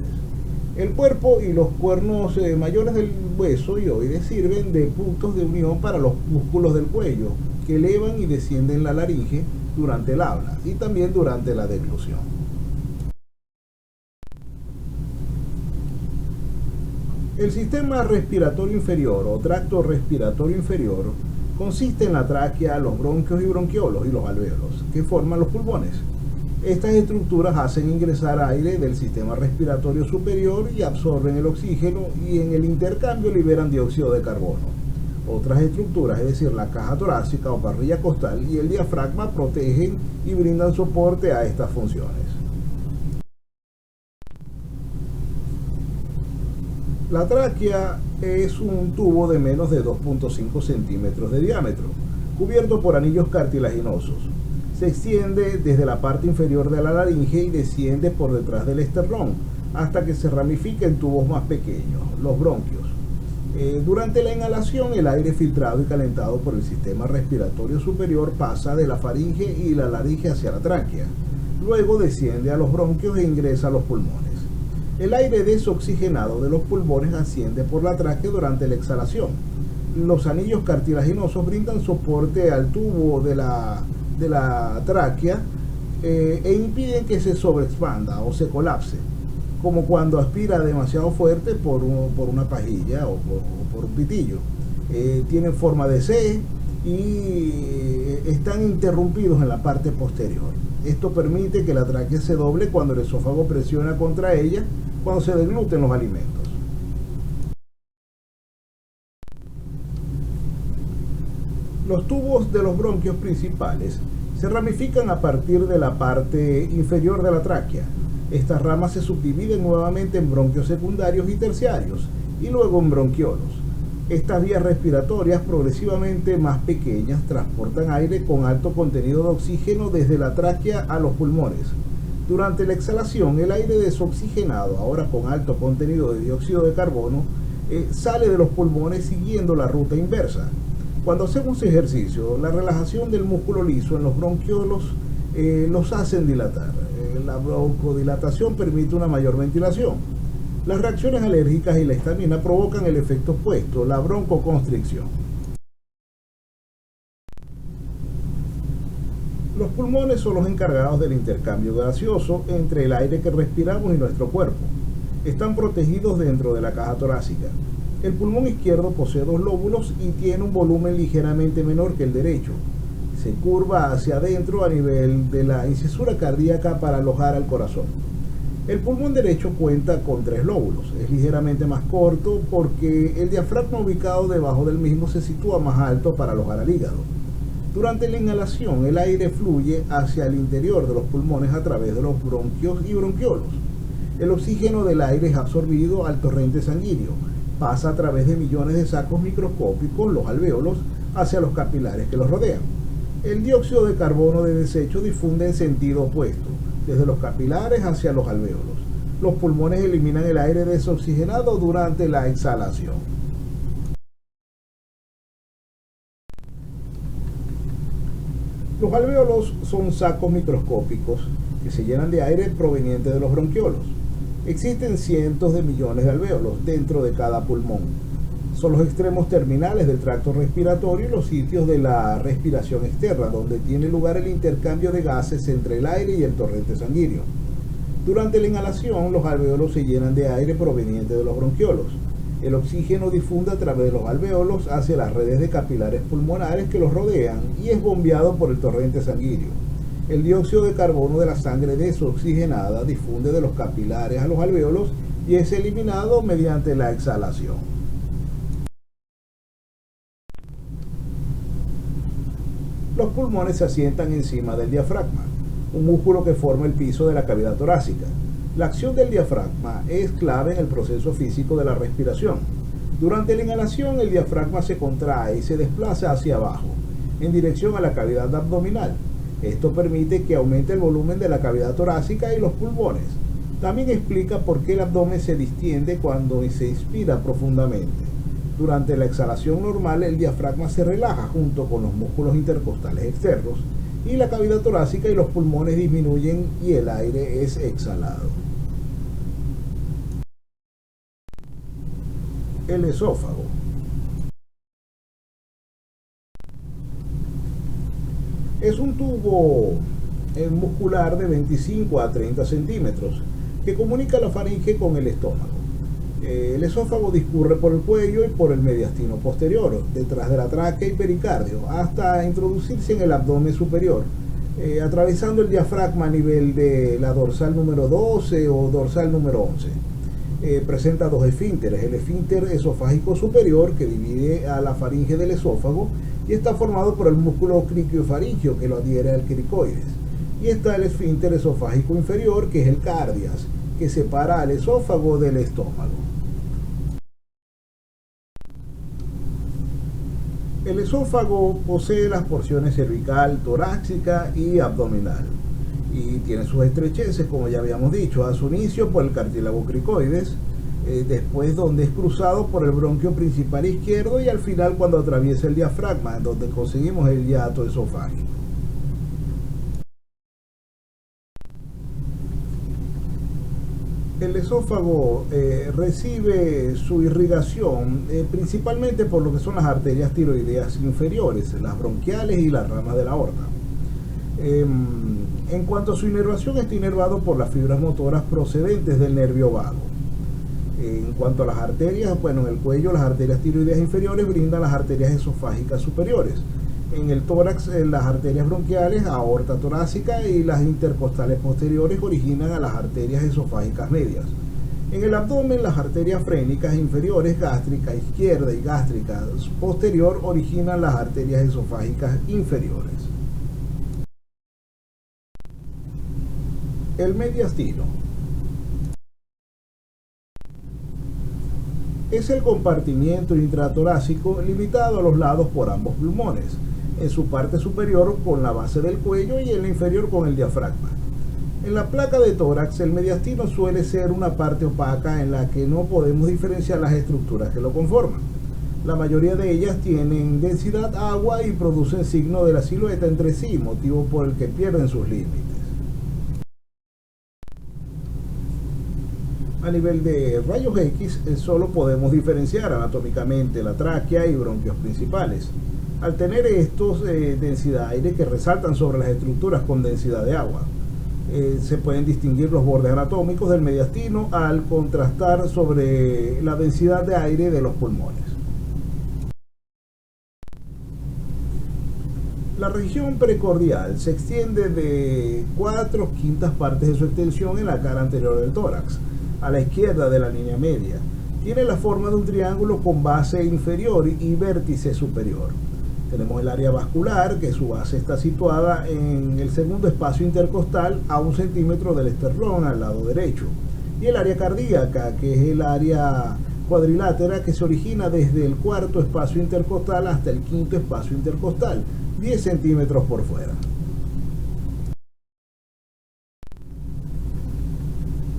El cuerpo y los cuernos mayores del hueso hyoides sirven de puntos de unión para los músculos del cuello, que elevan y descienden la laringe durante el habla y también durante la deglución. El sistema respiratorio inferior o tracto respiratorio inferior consiste en la tráquea, los bronquios y bronquiolos y los alvéolos, que forman los pulmones. Estas estructuras hacen ingresar aire del sistema respiratorio superior y absorben el oxígeno y en el intercambio liberan dióxido de carbono. Otras estructuras, es decir, la caja torácica o parrilla costal y el diafragma, protegen y brindan soporte a estas funciones. La tráquea es un tubo de menos de 2.5 centímetros de diámetro, cubierto por anillos cartilaginosos. Se extiende desde la parte inferior de la laringe y desciende por detrás del esternón, hasta que se ramifica en tubos más pequeños, los bronquios. Durante la inhalación, el aire filtrado y calentado por el sistema respiratorio superior pasa de la faringe y la laringe hacia la tráquea. Luego desciende a los bronquios e ingresa a los pulmones. El aire desoxigenado de los pulmones asciende por la tráquea durante la exhalación. Los anillos cartilaginosos brindan soporte al tubo de la tráquea e impiden que se sobreexpanda o se colapse, como cuando aspira demasiado fuerte por una pajilla o por un pitillo. Tienen forma de C y están interrumpidos en la parte posterior. Esto permite que la tráquea se doble cuando el esófago presiona contra ella cuando se degluten los alimentos. Los tubos de los bronquios principales se ramifican a partir de la parte inferior de la tráquea. Estas ramas se subdividen nuevamente en bronquios secundarios y terciarios, y luego en bronquiolos. Estas vías respiratorias, progresivamente más pequeñas, transportan aire con alto contenido de oxígeno desde la tráquea a los pulmones. Durante la exhalación, el aire desoxigenado, ahora con alto contenido de dióxido de carbono, sale de los pulmones siguiendo la ruta inversa. Cuando hacemos ejercicio, la relajación del músculo liso en los bronquiolos los hacen dilatar. La broncodilatación permite una mayor ventilación. Las reacciones alérgicas y la histamina provocan el efecto opuesto, la broncoconstricción. Los pulmones son los encargados del intercambio gaseoso entre el aire que respiramos y nuestro cuerpo. Están protegidos dentro de la caja torácica. El pulmón izquierdo posee dos lóbulos y tiene un volumen ligeramente menor que el derecho. Se curva hacia adentro a nivel de la incisura cardíaca para alojar al corazón. El pulmón derecho cuenta con tres lóbulos. Es ligeramente más corto porque el diafragma ubicado debajo del mismo se sitúa más alto para alojar al hígado. Durante la inhalación, el aire fluye hacia el interior de los pulmones a través de los bronquios y bronquiolos. El oxígeno del aire es absorbido al torrente sanguíneo, pasa a través de millones de sacos microscópicos, los alvéolos, hacia los capilares que los rodean. El dióxido de carbono de desecho difunde en sentido opuesto, desde los capilares hacia los alvéolos. Los pulmones eliminan el aire desoxigenado durante la exhalación. Los alvéolos son sacos microscópicos que se llenan de aire proveniente de los bronquiolos. Existen cientos de millones de alvéolos dentro de cada pulmón. Son los extremos terminales del tracto respiratorio y los sitios de la respiración externa, donde tiene lugar el intercambio de gases entre el aire y el torrente sanguíneo. Durante la inhalación, los alvéolos se llenan de aire proveniente de los bronquiolos. El oxígeno difunde a través de los alvéolos hacia las redes de capilares pulmonares que los rodean y es bombeado por el torrente sanguíneo. El dióxido de carbono de la sangre desoxigenada difunde de los capilares a los alvéolos y es eliminado mediante la exhalación. Los pulmones se asientan encima del diafragma, un músculo que forma el piso de la cavidad torácica. La acción del diafragma es clave en el proceso físico de la respiración. Durante la inhalación, el diafragma se contrae y se desplaza hacia abajo, en dirección a la cavidad abdominal. Esto permite que aumente el volumen de la cavidad torácica y los pulmones. También explica por qué el abdomen se distiende cuando se inspira profundamente. Durante la exhalación normal, el diafragma se relaja junto con los músculos intercostales externos y la cavidad torácica y los pulmones disminuyen y el aire es exhalado. El esófago. Es un tubo muscular de 25 a 30 centímetros que comunica la faringe con el estómago. El esófago discurre por el cuello y por el mediastino posterior, detrás de la tráquea y pericardio, hasta introducirse en el abdomen superior, atravesando el diafragma a nivel de la dorsal número 12 o dorsal número 11. Presenta dos esfínteres, el esfínter esofágico superior que divide a la faringe del esófago y está formado por el músculo criquiofaringio que lo adhiere al cricoides. Y está el esfínter esofágico inferior que es el cardias, que separa al esófago del estómago. El esófago posee las porciones cervical, torácica y abdominal y tiene sus estrecheces, como ya habíamos dicho, a su inicio por el cartílago cricoides, después donde es cruzado por el bronquio principal izquierdo y al final cuando atraviesa el diafragma, donde conseguimos el hiato esofágico. El esófago recibe su irrigación principalmente por lo que son las arterias tiroideas inferiores, las bronquiales y las ramas de la aorta. En cuanto a su inervación, está inervado por las fibras motoras procedentes del nervio vago. En cuanto a las arterias, bueno, en el cuello las arterias tiroideas inferiores brindan las arterias esofágicas superiores. En el tórax, las arterias bronquiales, aorta torácica y las intercostales posteriores originan a las arterias esofágicas medias. En el abdomen, las arterias frénicas inferiores, gástrica izquierda y gástrica posterior, originan las arterias esofágicas inferiores. El mediastino. Es el compartimiento intratorácico limitado a los lados por ambos pulmones, en su parte superior con la base del cuello y en la inferior con el diafragma. En la placa de tórax, el mediastino suele ser una parte opaca en la que no podemos diferenciar las estructuras que lo conforman. La mayoría de ellas tienen densidad agua y producen signo de la silueta entre sí, motivo por el que pierden sus límites. A nivel de rayos X, solo podemos diferenciar anatómicamente la tráquea y bronquios principales. Al tener estos densidad de aire que resaltan sobre las estructuras con densidad de agua, se pueden distinguir los bordes anatómicos del mediastino al contrastar sobre la densidad de aire de los pulmones. La región precordial se extiende de 4/5 partes de su extensión en la cara anterior del tórax, a la izquierda de la línea media. Tiene la forma de un triángulo con base inferior y vértice superior. Tenemos el área vascular, que su base está situada en el segundo espacio intercostal a 1 centímetro del esternón al lado derecho. Y el área cardíaca, que es el área cuadrilátera que se origina desde el cuarto espacio intercostal hasta el quinto espacio intercostal, 10 centímetros por fuera.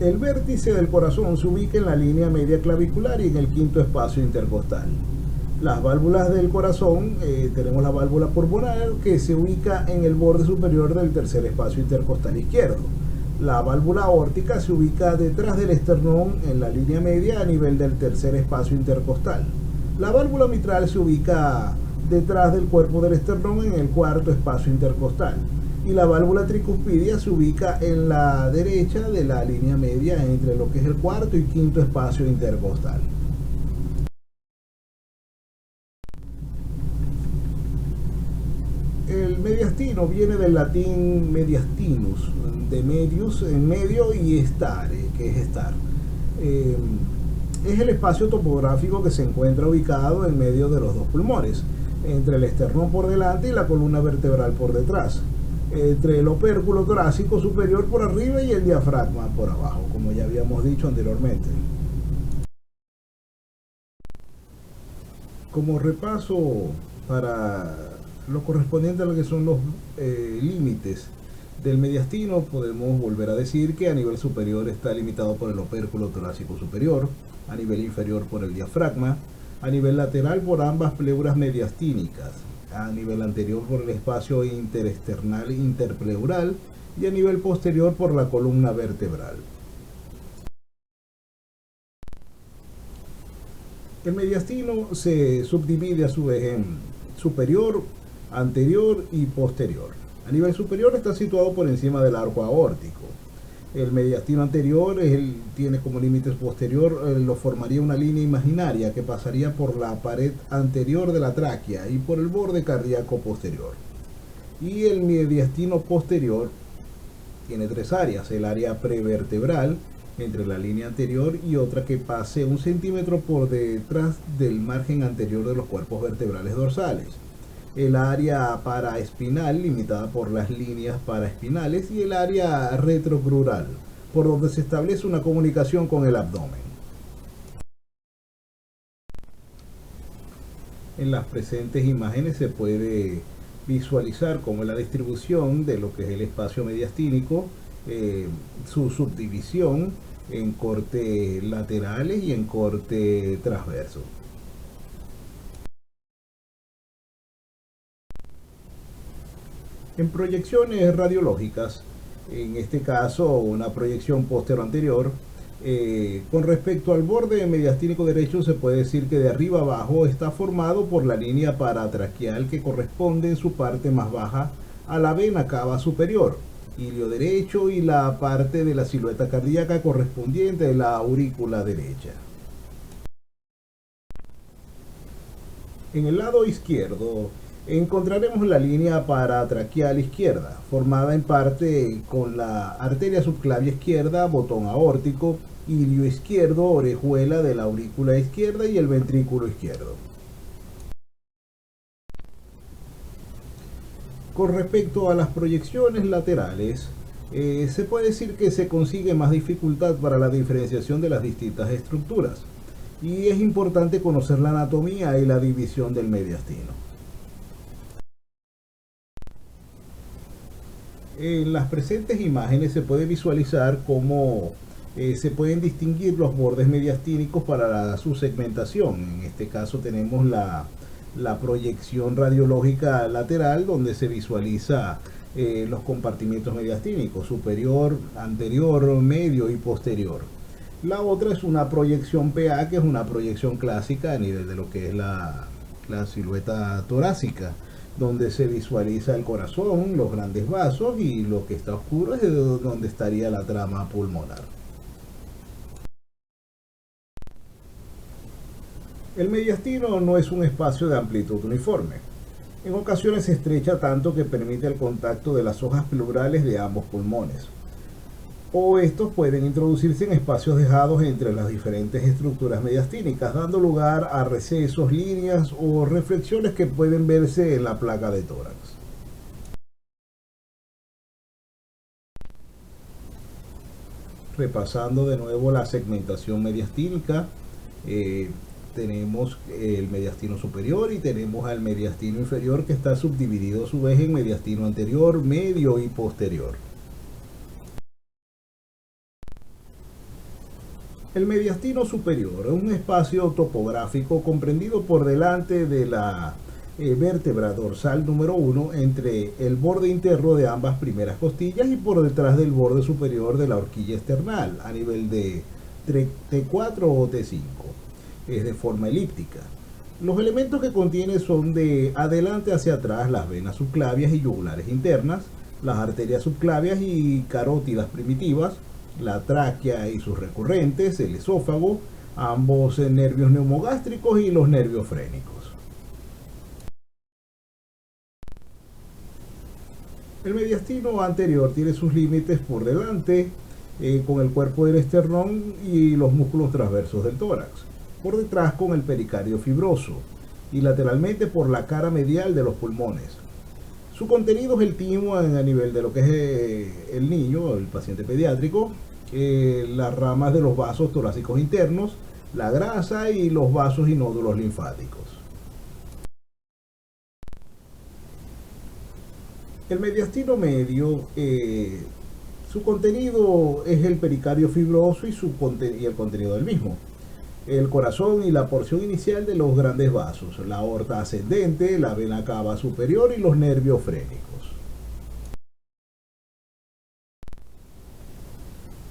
El vértice del corazón se ubica en la línea media clavicular y en el quinto espacio intercostal. Las válvulas del corazón, tenemos la válvula pulmonar que se ubica en el borde superior del tercer espacio intercostal izquierdo. La válvula aórtica se ubica detrás del esternón en la línea media a nivel del tercer espacio intercostal. La válvula mitral se ubica detrás del cuerpo del esternón en el cuarto espacio intercostal. Y la válvula tricuspidia se ubica en la derecha de la línea media entre lo que es el cuarto y quinto espacio intercostal. El mediastino viene del latín mediastinus, de medius, en medio, y stare, que es estar. Es el espacio topográfico que se encuentra ubicado en medio de los dos pulmones, entre el esternón por delante y la columna vertebral por detrás, entre el opérculo torácico superior por arriba y el diafragma por abajo, como ya habíamos dicho anteriormente. Como repaso para lo correspondiente a lo que son los límites del mediastino, podemos volver a decir que a nivel superior está limitado por el opérculo torácico superior, a nivel inferior por el diafragma, a nivel lateral por ambas pleuras mediastínicas, a nivel anterior por el espacio interesternal interpleural y a nivel posterior por la columna vertebral. El mediastino se subdivide a su vez en superior, anterior y posterior. A nivel superior está situado por encima del arco aórtico. El mediastino anterior tiene como límite posterior, lo formaría una línea imaginaria que pasaría por la pared anterior de la tráquea y por el borde cardíaco posterior. Y el mediastino posterior tiene 3 áreas: el área prevertebral entre la línea anterior y otra que pase 1 centímetro por detrás del margen anterior de los cuerpos vertebrales dorsales, el área paraespinal limitada por las líneas paraespinales y el área retrocrural, por donde se establece una comunicación con el abdomen. En las presentes imágenes se puede visualizar cómo es la distribución de lo que es el espacio mediastínico, su subdivisión en cortes laterales y en corte transverso. En proyecciones radiológicas, en este caso una proyección postero-anterior, con respecto al borde mediastínico derecho se puede decir que de arriba abajo está formado por la línea paratraqueal que corresponde en su parte más baja a la vena cava superior, ilio derecho, y la parte de la silueta cardíaca correspondiente a la aurícula derecha. En el lado izquierdo encontraremos la línea paratraqueal izquierda, formada en parte con la arteria subclavia izquierda, botón aórtico, ilio izquierdo, orejuela de la aurícula izquierda y el ventrículo izquierdo. Con respecto a las proyecciones laterales, se puede decir que se consigue más dificultad para la diferenciación de las distintas estructuras, y es importante conocer la anatomía y la división del mediastino. En las presentes imágenes se puede visualizar cómo se pueden distinguir los bordes mediastínicos para su segmentación. En este caso tenemos la proyección radiológica lateral, donde se visualiza los compartimientos mediastínicos, superior, anterior, medio y posterior. La otra es una proyección PA, que es una proyección clásica a nivel de lo que es la silueta torácica, donde se visualiza el corazón, los grandes vasos, y lo que está oscuro es donde estaría la trama pulmonar. El mediastino no es un espacio de amplitud uniforme. En ocasiones se estrecha tanto que permite el contacto de las hojas pleurales de ambos pulmones. O estos pueden introducirse en espacios dejados entre las diferentes estructuras mediastínicas, dando lugar a recesos, líneas o reflexiones que pueden verse en la placa de tórax. Repasando de nuevo la segmentación mediastínica, tenemos el mediastino superior y tenemos al mediastino inferior, que está subdividido a su vez en mediastino anterior, medio y posterior. El mediastino superior es un espacio topográfico comprendido por delante de la vértebra dorsal número 1, entre el borde interno de ambas primeras costillas y por detrás del borde superior de la horquilla esternal, a nivel de T4 o T5. Es de forma elíptica. Los elementos que contiene son de adelante hacia atrás las venas subclavias y yugulares internas, las arterias subclavias y carótidas primitivas, la tráquea y sus recurrentes, el esófago, ambos nervios neumogástricos y los nervios frénicos. El mediastino anterior tiene sus límites por delante con el cuerpo del esternón y los músculos transversos del tórax, por detrás con el pericardio fibroso y lateralmente por la cara medial de los pulmones. Su contenido es el timo a nivel de lo que es el niño, el paciente pediátrico, las ramas de los vasos torácicos internos, la grasa y los vasos y nódulos linfáticos. El mediastino medio, su contenido es el pericardio fibroso y el contenido del mismo, el corazón y la porción inicial de los grandes vasos, la aorta ascendente, la vena cava superior y los nervios frénicos.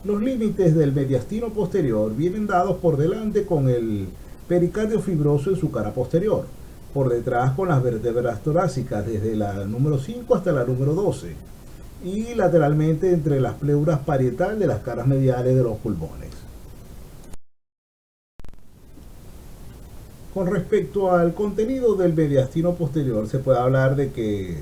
Los límites del mediastino posterior vienen dados por delante con el pericardio fibroso en su cara posterior, por detrás con las vértebras torácicas desde la número 5 hasta la número 12, y lateralmente entre las pleuras parietal de las caras mediales de los pulmones. Con respecto al contenido del mediastino posterior, se puede hablar de que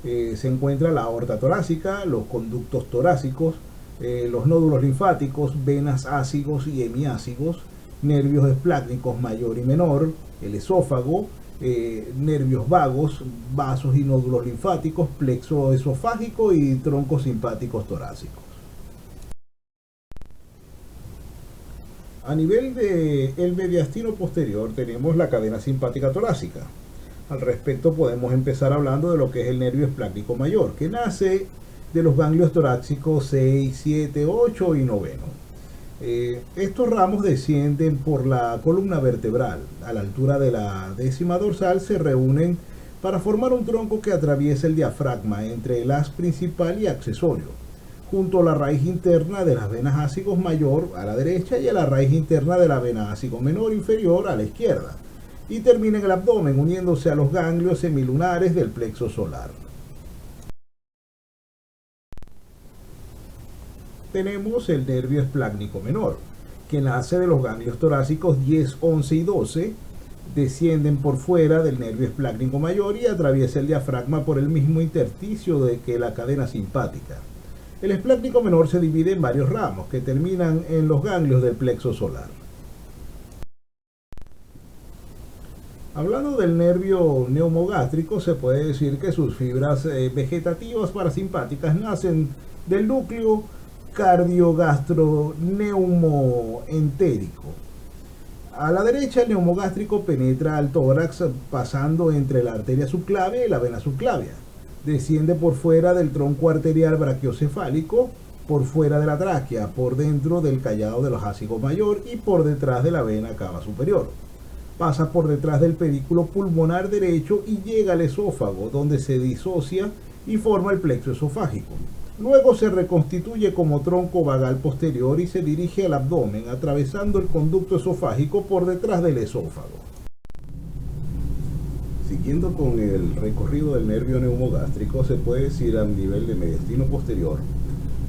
se encuentra la aorta torácica, los conductos torácicos, los nódulos linfáticos, venas ácigos y hemiácigos, nervios esplácnicos mayor y menor, el esófago, nervios vagos, vasos y nódulos linfáticos, plexo esofágico y troncos simpáticos torácicos. A nivel del mediastino posterior tenemos la cadena simpática torácica. Al respecto podemos empezar hablando de lo que es el nervio esplácnico mayor, que nace de los ganglios torácicos 6, 7, 8 y 9. Estos ramos descienden por la columna vertebral. A la altura de la décima dorsal se reúnen para formar un tronco que atraviesa el diafragma entre el haz principal y accesorio, junto a la raíz interna de las venas ácigos mayor a la derecha y a la raíz interna de la vena ácigo menor inferior a la izquierda, y termina en el abdomen uniéndose a los ganglios semilunares del plexo solar. Tenemos el nervio esplácnico menor, que nace de los ganglios torácicos 10, 11 y 12, descienden por fuera del nervio esplácnico mayor y atraviesa el diafragma por el mismo intersticio de que la cadena simpática. El esplácnico menor se divide en varios ramos que terminan en los ganglios del plexo solar. Hablando del neumo neumogástrico, se puede decir que sus fibras vegetativas parasimpáticas nacen del núcleo cardiogastroneumoentérico. A la derecha, el neumogástrico penetra al tórax pasando entre la arteria subclavia y la vena subclavia. Desciende por fuera del tronco arterial brachiocefálico, por fuera de la tráquea, por dentro del callado de los hocicos mayor y por detrás de la vena cava superior. Pasa por detrás del pedículo pulmonar derecho y llega al esófago, donde se disocia y forma el plexo esofágico. Luego se reconstituye como tronco vagal posterior y se dirige al abdomen, atravesando el conducto esofágico por detrás del esófago. Siguiendo con el recorrido del nervio neumogástrico, se puede decir a nivel de mediastino posterior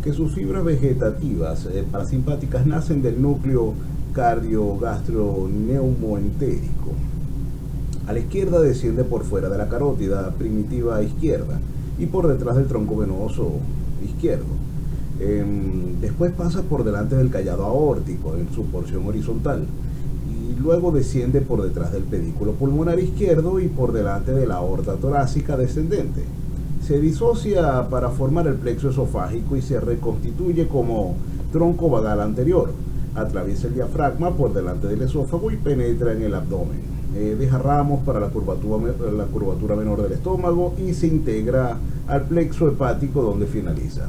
que sus fibras vegetativas parasimpáticas nacen del núcleo cardiogastroneumoentérico. A la izquierda desciende por fuera de la carótida primitiva izquierda y por detrás del tronco venoso izquierdo. Después pasa por delante del callado aórtico en su porción horizontal y luego desciende por detrás del pedículo pulmonar izquierdo y por delante de la aorta torácica descendente. Se disocia para formar el plexo esofágico y se reconstituye como tronco vagal anterior. Atraviesa el diafragma por delante del esófago y penetra en el abdomen. Deja ramos para la curvatura menor del estómago y se integra al plexo hepático donde finaliza.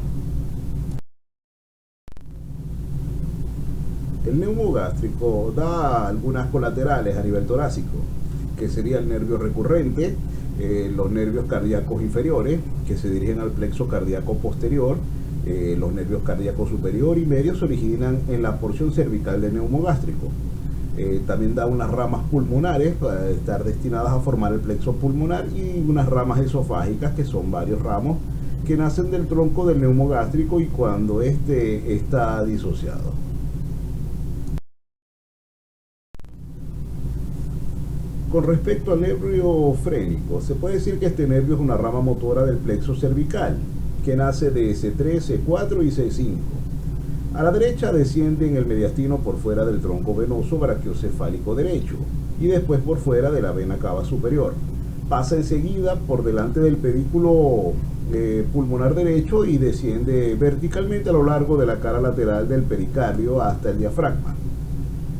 El neumogástrico da algunas colaterales a nivel torácico, que sería el nervio recurrente, los nervios cardíacos inferiores, que se dirigen al plexo cardíaco posterior, los nervios cardíacos superior y medio se originan en la porción cervical del neumogástrico. También da unas ramas pulmonares para estar destinadas a formar el plexo pulmonar y unas ramas esofágicas que son varios ramos que nacen del tronco del neumogástrico y cuando éste está disociado. Con respecto al nervio frénico, se puede decir que este nervio es una rama motora del plexo cervical que nace de C3, C4 y C5. A la derecha desciende en el mediastino por fuera del tronco venoso brachiocefálico derecho y después por fuera de la vena cava superior. Pasa enseguida por delante del pedículo pulmonar derecho y desciende verticalmente a lo largo de la cara lateral del pericardio hasta el diafragma.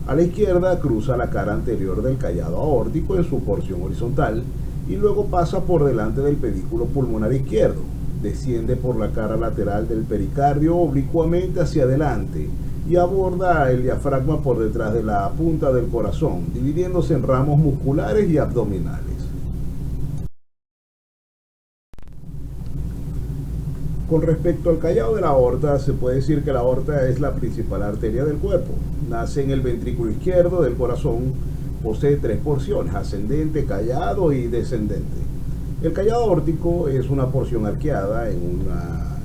A la izquierda cruza la cara anterior del callado aórtico en su porción horizontal y luego pasa por delante del pedículo pulmonar izquierdo. Desciende por la cara lateral del pericardio oblicuamente hacia adelante y aborda el diafragma por detrás de la punta del corazón, dividiéndose en ramos musculares y abdominales. Con respecto al callado de la aorta, se puede decir que la aorta es la principal arteria del cuerpo. Nace en el ventrículo izquierdo del corazón, posee tres porciones: ascendente, callado y descendente. El callado aórtico es una porción arqueada en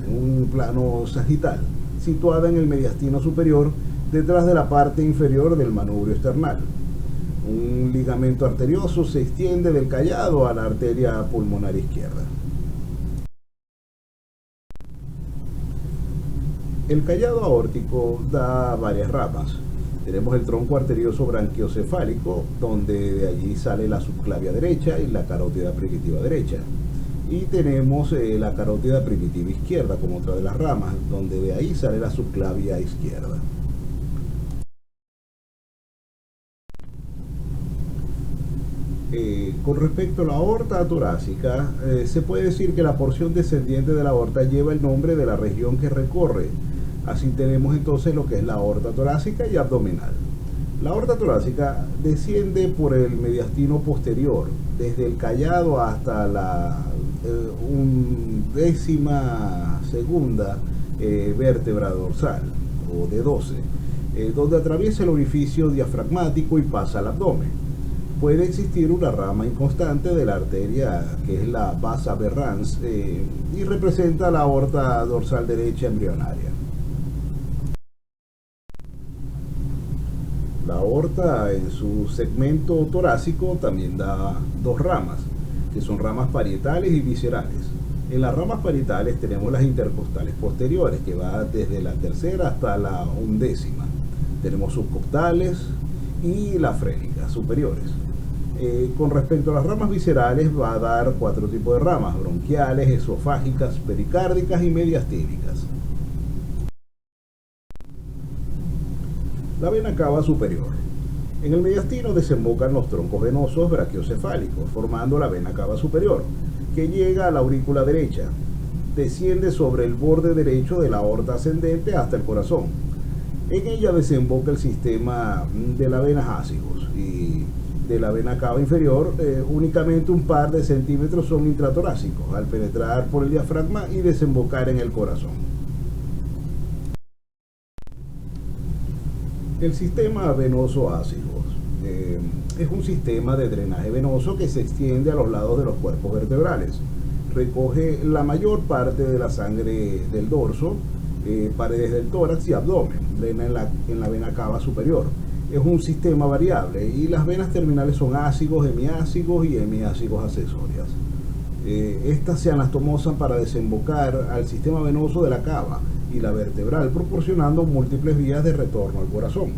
un plano sagital, situada en el mediastino superior, detrás de la parte inferior del manubrio esternal. Un ligamento arterioso se extiende del callado a la arteria pulmonar izquierda. El callado aórtico da varias ramas. Tenemos el tronco arterioso branquiocefálico, donde de allí sale la subclavia derecha y la carótida primitiva derecha. Y tenemos la carótida primitiva izquierda como otra de las ramas, donde de ahí sale la subclavia izquierda. Con respecto a la aorta torácica, se puede decir que la porción descendiente de la aorta lleva el nombre de la región que recorre. Así tenemos entonces lo que es la aorta torácica y abdominal. La aorta torácica desciende por el mediastino posterior, desde el callado hasta la 12ª vértebra dorsal, o de 12, donde atraviesa el orificio diafragmático y pasa al abdomen. Puede existir una rama inconstante de la arteria que es la vas aberrans y representa la aorta dorsal derecha embrionaria. La aorta en su segmento torácico también da dos ramas, que son ramas parietales y viscerales. En las ramas parietales tenemos las intercostales posteriores, que va desde la tercera hasta la 11ª. Tenemos subcostales y las frénicas superiores. Con respecto a las ramas viscerales va a dar cuatro tipos de ramas: bronquiales, esofágicas, pericárdicas y mediastínicas. La vena cava superior. En el mediastino desembocan los troncos venosos brachiocefálicos, formando la vena cava superior, que llega a la aurícula derecha. Desciende sobre el borde derecho de la aorta ascendente hasta el corazón. En ella desemboca el sistema de la vena ácigos y de la vena cava inferior. Únicamente un par de centímetros son intratorácicos al penetrar por el diafragma y desembocar en el corazón. El sistema venoso ácigos es un sistema de drenaje venoso que se extiende a los lados de los cuerpos vertebrales. Recoge la mayor parte de la sangre del dorso, paredes del tórax y abdomen. Drena en la vena cava superior. Es un sistema variable y las venas terminales son ácigos, hemiácigos y hemiácigos accesorias. Estas se anastomosan para desembocar al sistema venoso de la cava y la vertebral, proporcionando múltiples vías de retorno al corazón.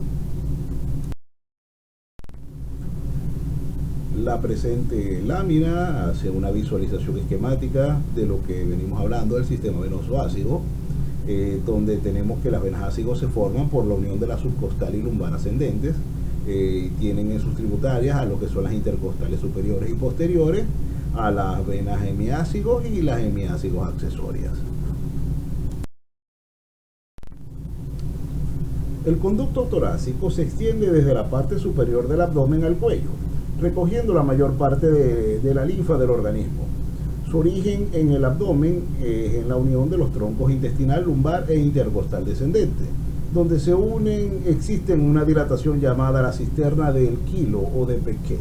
La presente lámina hace una visualización esquemática de lo que venimos hablando del sistema venoso ácido, donde tenemos que las venas ácigos se forman por la unión de la subcostal y lumbar ascendentes, y tienen en sus tributarias a lo que son las intercostales superiores y posteriores, a las venas hemiácigos y las hemiácigos accesorias. El conducto torácico se extiende desde la parte superior del abdomen al cuello, recogiendo la mayor parte de la linfa del organismo. Su origen en el abdomen es en la unión de los troncos intestinal, lumbar e intercostal descendente. Donde se unen existen una dilatación llamada la cisterna del Kilo o de Beckett.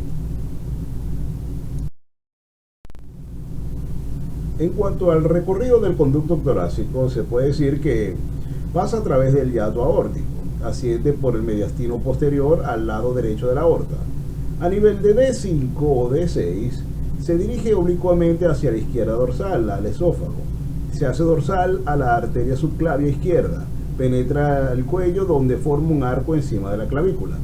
En cuanto al recorrido del conducto torácico, se puede decir que pasa a través del hiato aórtico, asciende por el mediastino posterior al lado derecho de la aorta. A nivel de D5 o D6, se dirige oblicuamente hacia la izquierda dorsal, al esófago. Se hace dorsal a la arteria subclavia izquierda, penetra el cuello donde forma un arco encima de la clavícula.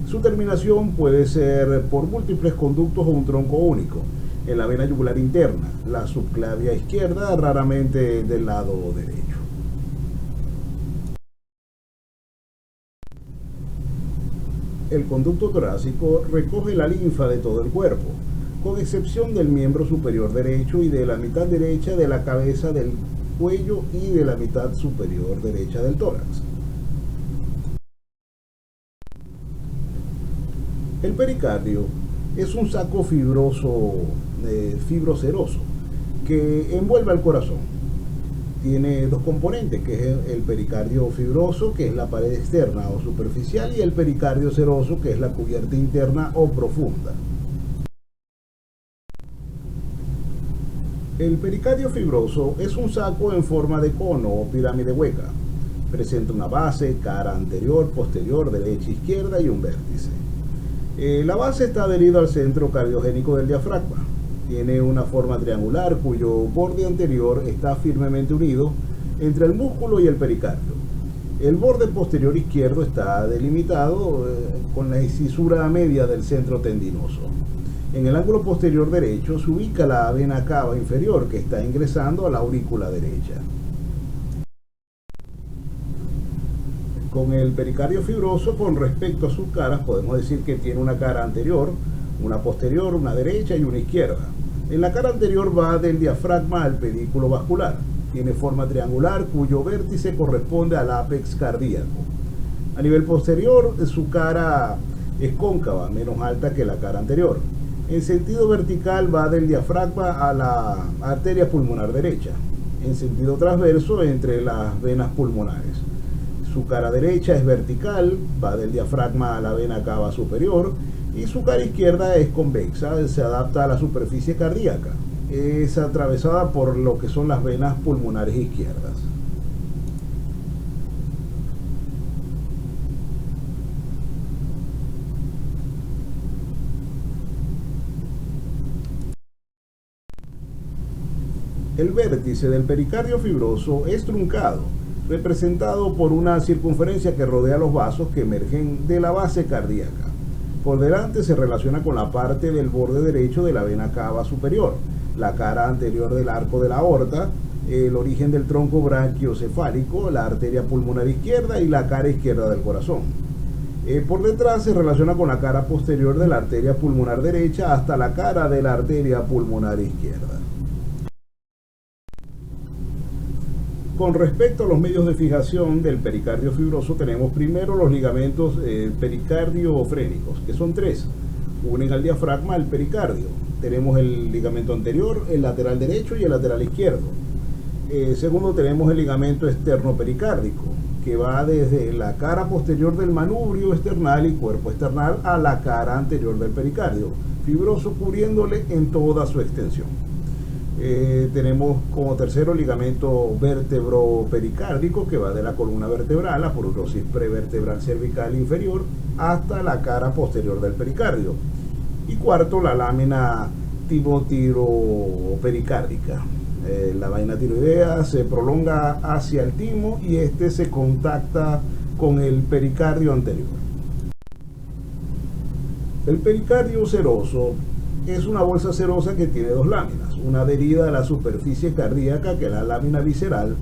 Su terminación puede ser por múltiples conductos o un tronco único, en la vena yugular interna, la subclavia izquierda, raramente del lado derecho. El conducto torácico recoge la linfa de todo el cuerpo, con excepción del miembro superior derecho y de la mitad derecha de la cabeza, del cuello y de la mitad superior derecha del tórax. El pericardio es un saco fibroceroso que envuelve al corazón. Tiene dos componentes, que es el pericardio fibroso, que es la pared externa o superficial, y el pericardio seroso, que es la cubierta interna o profunda. El pericardio fibroso es un saco en forma de cono o pirámide hueca. Presenta una base, cara anterior, posterior, derecha, izquierda y un vértice. La base está adherida al centro cardiogénico del diafragma. Tiene una forma triangular cuyo borde anterior está firmemente unido entre el músculo y el pericardio. El borde posterior izquierdo está delimitado con la incisura media del centro tendinoso. En el ángulo posterior derecho se ubica la vena cava inferior, que está ingresando a la aurícula derecha. Con el pericardio fibroso, con respecto a sus caras, podemos decir que tiene una cara anterior, una posterior, una derecha y una izquierda. En la cara anterior va del diafragma al pedículo vascular. Tiene forma triangular cuyo vértice corresponde al ápex cardíaco. A nivel posterior, su cara es cóncava, menos alta que la cara anterior. En sentido vertical va del diafragma a la arteria pulmonar derecha. En sentido transverso, entre las venas pulmonares. Su cara derecha es vertical, va del diafragma a la vena cava superior, y su cara izquierda es convexa, se adapta a la superficie cardíaca. Es atravesada por lo que son las venas pulmonares izquierdas. El vértice del pericardio fibroso es truncado, representado por una circunferencia que rodea los vasos que emergen de la base cardíaca. Por delante se relaciona con la parte del borde derecho de la vena cava superior, la cara anterior del arco de la aorta, el origen del tronco brachiocefálico, la arteria pulmonar izquierda y la cara izquierda del corazón. Por detrás se relaciona con la cara posterior de la arteria pulmonar derecha hasta la cara de la arteria pulmonar izquierda. Con respecto a los medios de fijación del pericardio fibroso, tenemos primero los ligamentos pericardiofrénicos, que son tres. Unen al diafragma al pericardio. Tenemos el ligamento anterior, el lateral derecho y el lateral izquierdo. Segundo, tenemos el ligamento externo-pericárdico, que va desde la cara posterior del manubrio esternal y cuerpo esternal a la cara anterior del pericardio, fibroso cubriéndole en toda su extensión. Tenemos como tercero el ligamento vértebro-pericárdico, que va de la columna vertebral, la porosis prevertebral cervical inferior, hasta la cara posterior del pericardio. Y cuarto, la lámina timotiropericárdica. La vaina tiroidea se prolonga hacia el timo y este se contacta con el pericardio anterior. El pericardio seroso es una bolsa serosa que tiene dos láminas, una adherida a la superficie cardíaca, que es la lámina visceral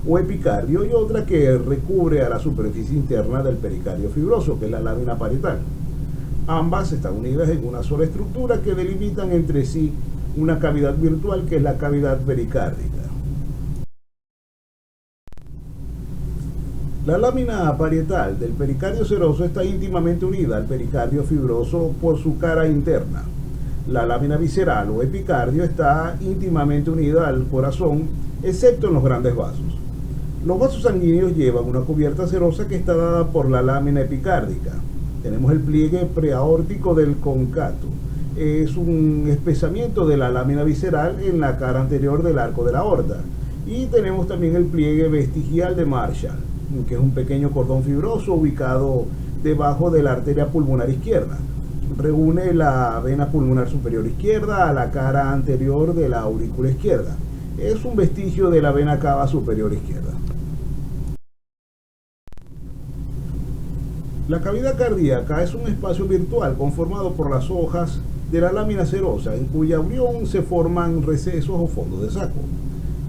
o epicardio, y otra que recubre a la superficie interna del pericardio fibroso, que es la lámina parietal. Ambas están unidas en una sola estructura que delimitan entre sí una cavidad virtual, que es la cavidad pericárdica. La lámina parietal del pericardio seroso está íntimamente unida al pericardio fibroso por su cara interna. La lámina visceral o epicardio está íntimamente unida al corazón, excepto en los grandes vasos. Los vasos sanguíneos llevan una cubierta serosa que está dada por la lámina epicárdica. Tenemos el pliegue preaórtico del concato. Es un espesamiento de la lámina visceral en la cara anterior del arco de la aorta. Y tenemos también el pliegue vestigial de Marshall, que es un pequeño cordón fibroso ubicado debajo de la arteria pulmonar izquierda. Reúne la vena pulmonar superior izquierda a la cara anterior de la aurícula izquierda. Es un vestigio de la vena cava superior izquierda. La cavidad cardíaca es un espacio virtual conformado por las hojas de la lámina serosa, en cuya unión se forman recesos o fondos de saco.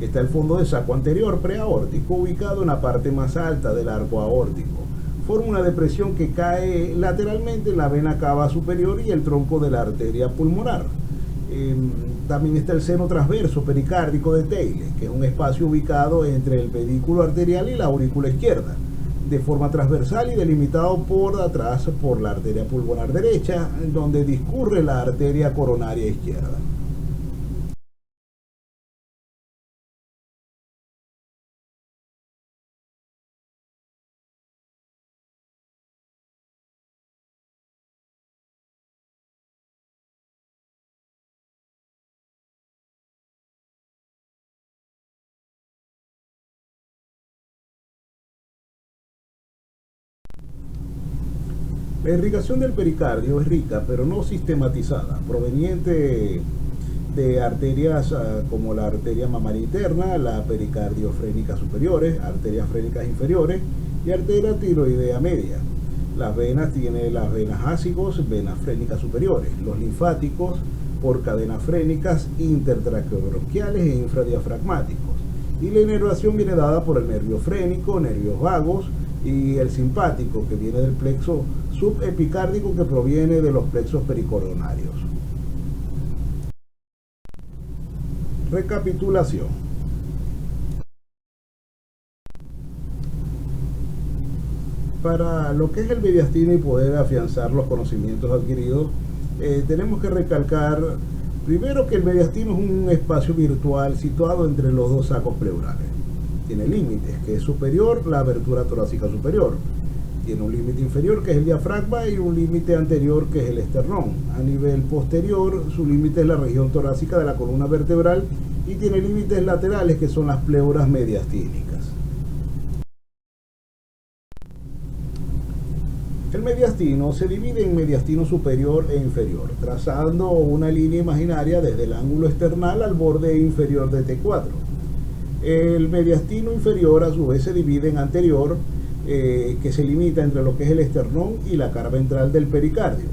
Está el fondo de saco anterior preaórtico, ubicado en la parte más alta del arco aórtico. Forma una depresión que cae lateralmente en la vena cava superior y el tronco de la arteria pulmonar. También está el seno transverso pericárdico de Theile, que es un espacio ubicado entre el pedículo arterial y la aurícula izquierda, de forma transversal y delimitado por atrás por la arteria pulmonar derecha, donde discurre la arteria coronaria izquierda. La irrigación del pericardio es rica, pero no sistematizada, proveniente de arterias como la arteria mamaria interna, la pericardiofrénica superiores, arterias frénicas inferiores y arteria tiroidea media. Las venas tienen las venas ásicos, venas frénicas superiores, los linfáticos por cadenas frénicas intertraqueobronquiales e infradiafragmáticos. Y la inervación viene dada por el nervio frénico, nervios vagos, y el simpático, que viene del plexo subepicárdico, que proviene de los plexos pericoronarios. Recapitulación. Para lo que es el mediastino y poder afianzar los conocimientos adquiridos, tenemos que recalcar primero que el mediastino es un espacio virtual situado entre los dos sacos pleurales. Tiene límites, que es superior, la abertura torácica superior. Tiene un límite inferior, que es el diafragma, y un límite anterior, que es el esternón. A nivel posterior, su límite es la región torácica de la columna vertebral, y tiene límites laterales, que son las pleuras mediastínicas. El mediastino se divide en mediastino superior e inferior, trazando una línea imaginaria desde el ángulo esternal al borde inferior de T4. El mediastino inferior a su vez se divide en anterior, que se limita entre lo que es el esternón y la cara ventral del pericardio.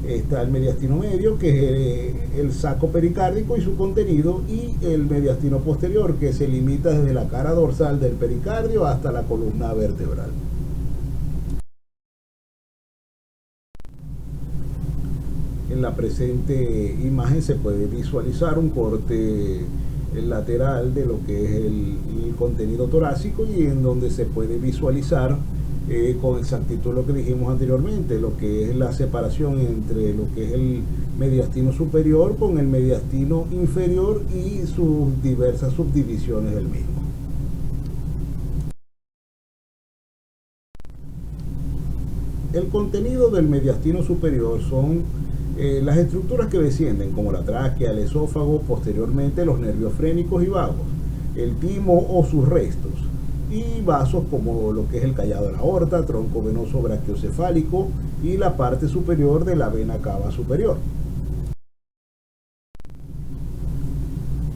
Está el mediastino medio, que es el saco pericárdico y su contenido, y el mediastino posterior, que se limita desde la cara dorsal del pericardio hasta la columna vertebral. En la presente imagen se puede visualizar un corte lateral de lo que es el contenido torácico, y en donde se puede visualizar con exactitud lo que dijimos anteriormente, lo que es la separación entre lo que es el mediastino superior con el mediastino inferior y sus diversas subdivisiones del mismo. El contenido del mediastino superior son las estructuras que descienden, como la tráquea, el esófago, posteriormente los nervios frénicos y vagos, el timo o sus restos, y vasos como lo que es el callado de la aorta, tronco venoso brachiocefálico y la parte superior de la vena cava superior.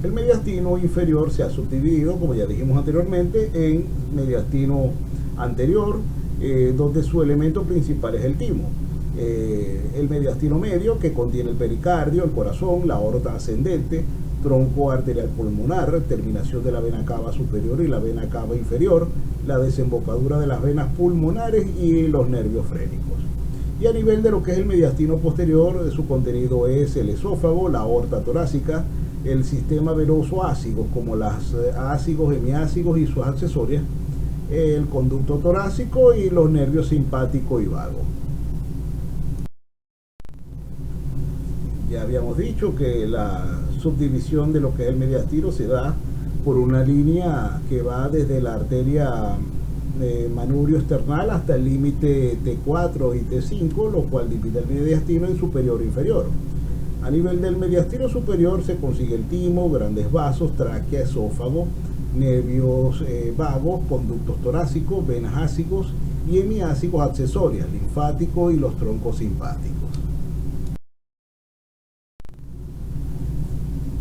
El mediastino inferior se ha subdividido, como ya dijimos anteriormente, en mediastino anterior, donde su elemento principal es el timo. El mediastino medio, que contiene el pericardio, el corazón, la aorta ascendente, tronco arterial pulmonar, terminación de la vena cava superior y la vena cava inferior, la desembocadura de las venas pulmonares y los nervios frénicos. Y a nivel de lo que es el mediastino posterior, su contenido es el esófago, la aorta torácica, el sistema venoso ácido, como las ácigos, hemiácigos y sus accesorias, el conducto torácico y los nervios simpático y vago. Ya habíamos dicho que la subdivisión de lo que es el mediastino se da por una línea que va desde la arteria manurio external hasta el límite T4 y T5, lo cual divide el mediastino en superior e inferior. A nivel del mediastino superior se consigue el timo, grandes vasos, tráquea, esófago, nervios vagos, conductos torácicos, venas ácigos y hemiácigos accesorias, linfáticos y los troncos simpáticos.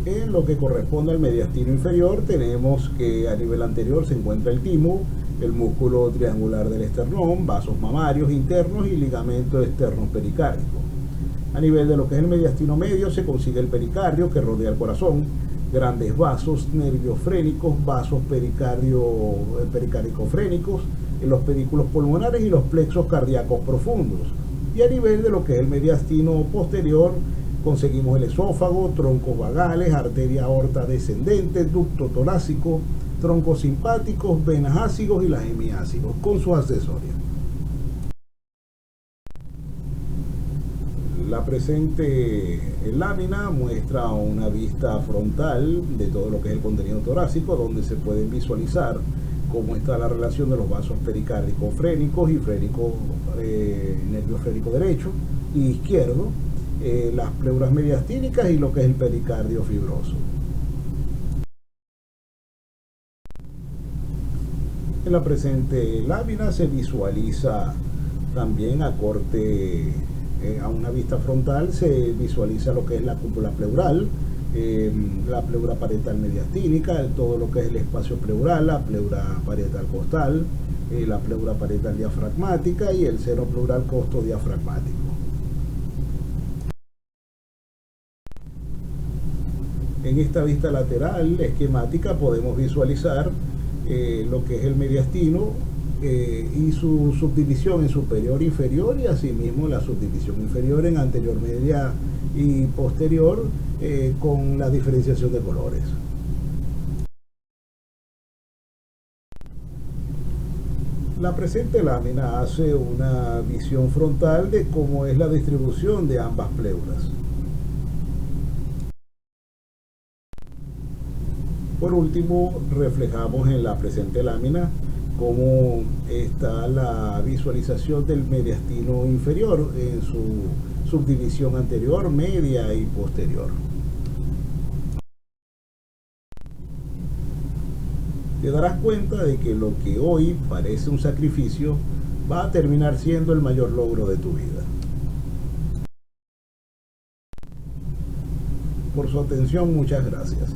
En lo que corresponde al mediastino inferior, tenemos que a nivel anterior se encuentra el timo, el músculo triangular del esternón, vasos mamarios internos y ligamento externo pericárdico. A nivel de lo que es el mediastino medio se consigue el pericardio, que rodea el corazón, grandes vasos, nervios frénicos, vasos pericárdicos frénicos, los pedículos pulmonares y los plexos cardíacos profundos. Y a nivel de lo que es el mediastino posterior conseguimos el esófago, troncos vagales, arteria aorta descendente, ducto torácico, troncos simpáticos, venas ácigos y las hemiácigos con sus accesorios. La presente lámina muestra una vista frontal de todo lo que es el contenido torácico, donde se pueden visualizar cómo está la relación de los vasos pericárdicos frénicos y frénicos, nervio frénico derecho y izquierdo, las pleuras mediastínicas y lo que es el pericardio fibroso. En la presente lámina se visualiza también a corte, a una vista frontal, se visualiza lo que es la cúpula pleural, la pleura parietal mediastínica, todo lo que es el espacio pleural, la pleura parietal costal, la pleura parietal diafragmática y el seno pleural costo diafragmático. En esta vista lateral esquemática podemos visualizar lo que es el mediastino y su subdivisión en superior e inferior, y asimismo la subdivisión inferior en anterior, media y posterior, con la diferenciación de colores. La presente lámina hace una visión frontal de cómo es la distribución de ambas pleuras. Por último, reflejamos en la presente lámina cómo está la visualización del mediastino inferior en su subdivisión anterior, media y posterior. Te darás cuenta de que lo que hoy parece un sacrificio va a terminar siendo el mayor logro de tu vida. Por su atención, muchas gracias.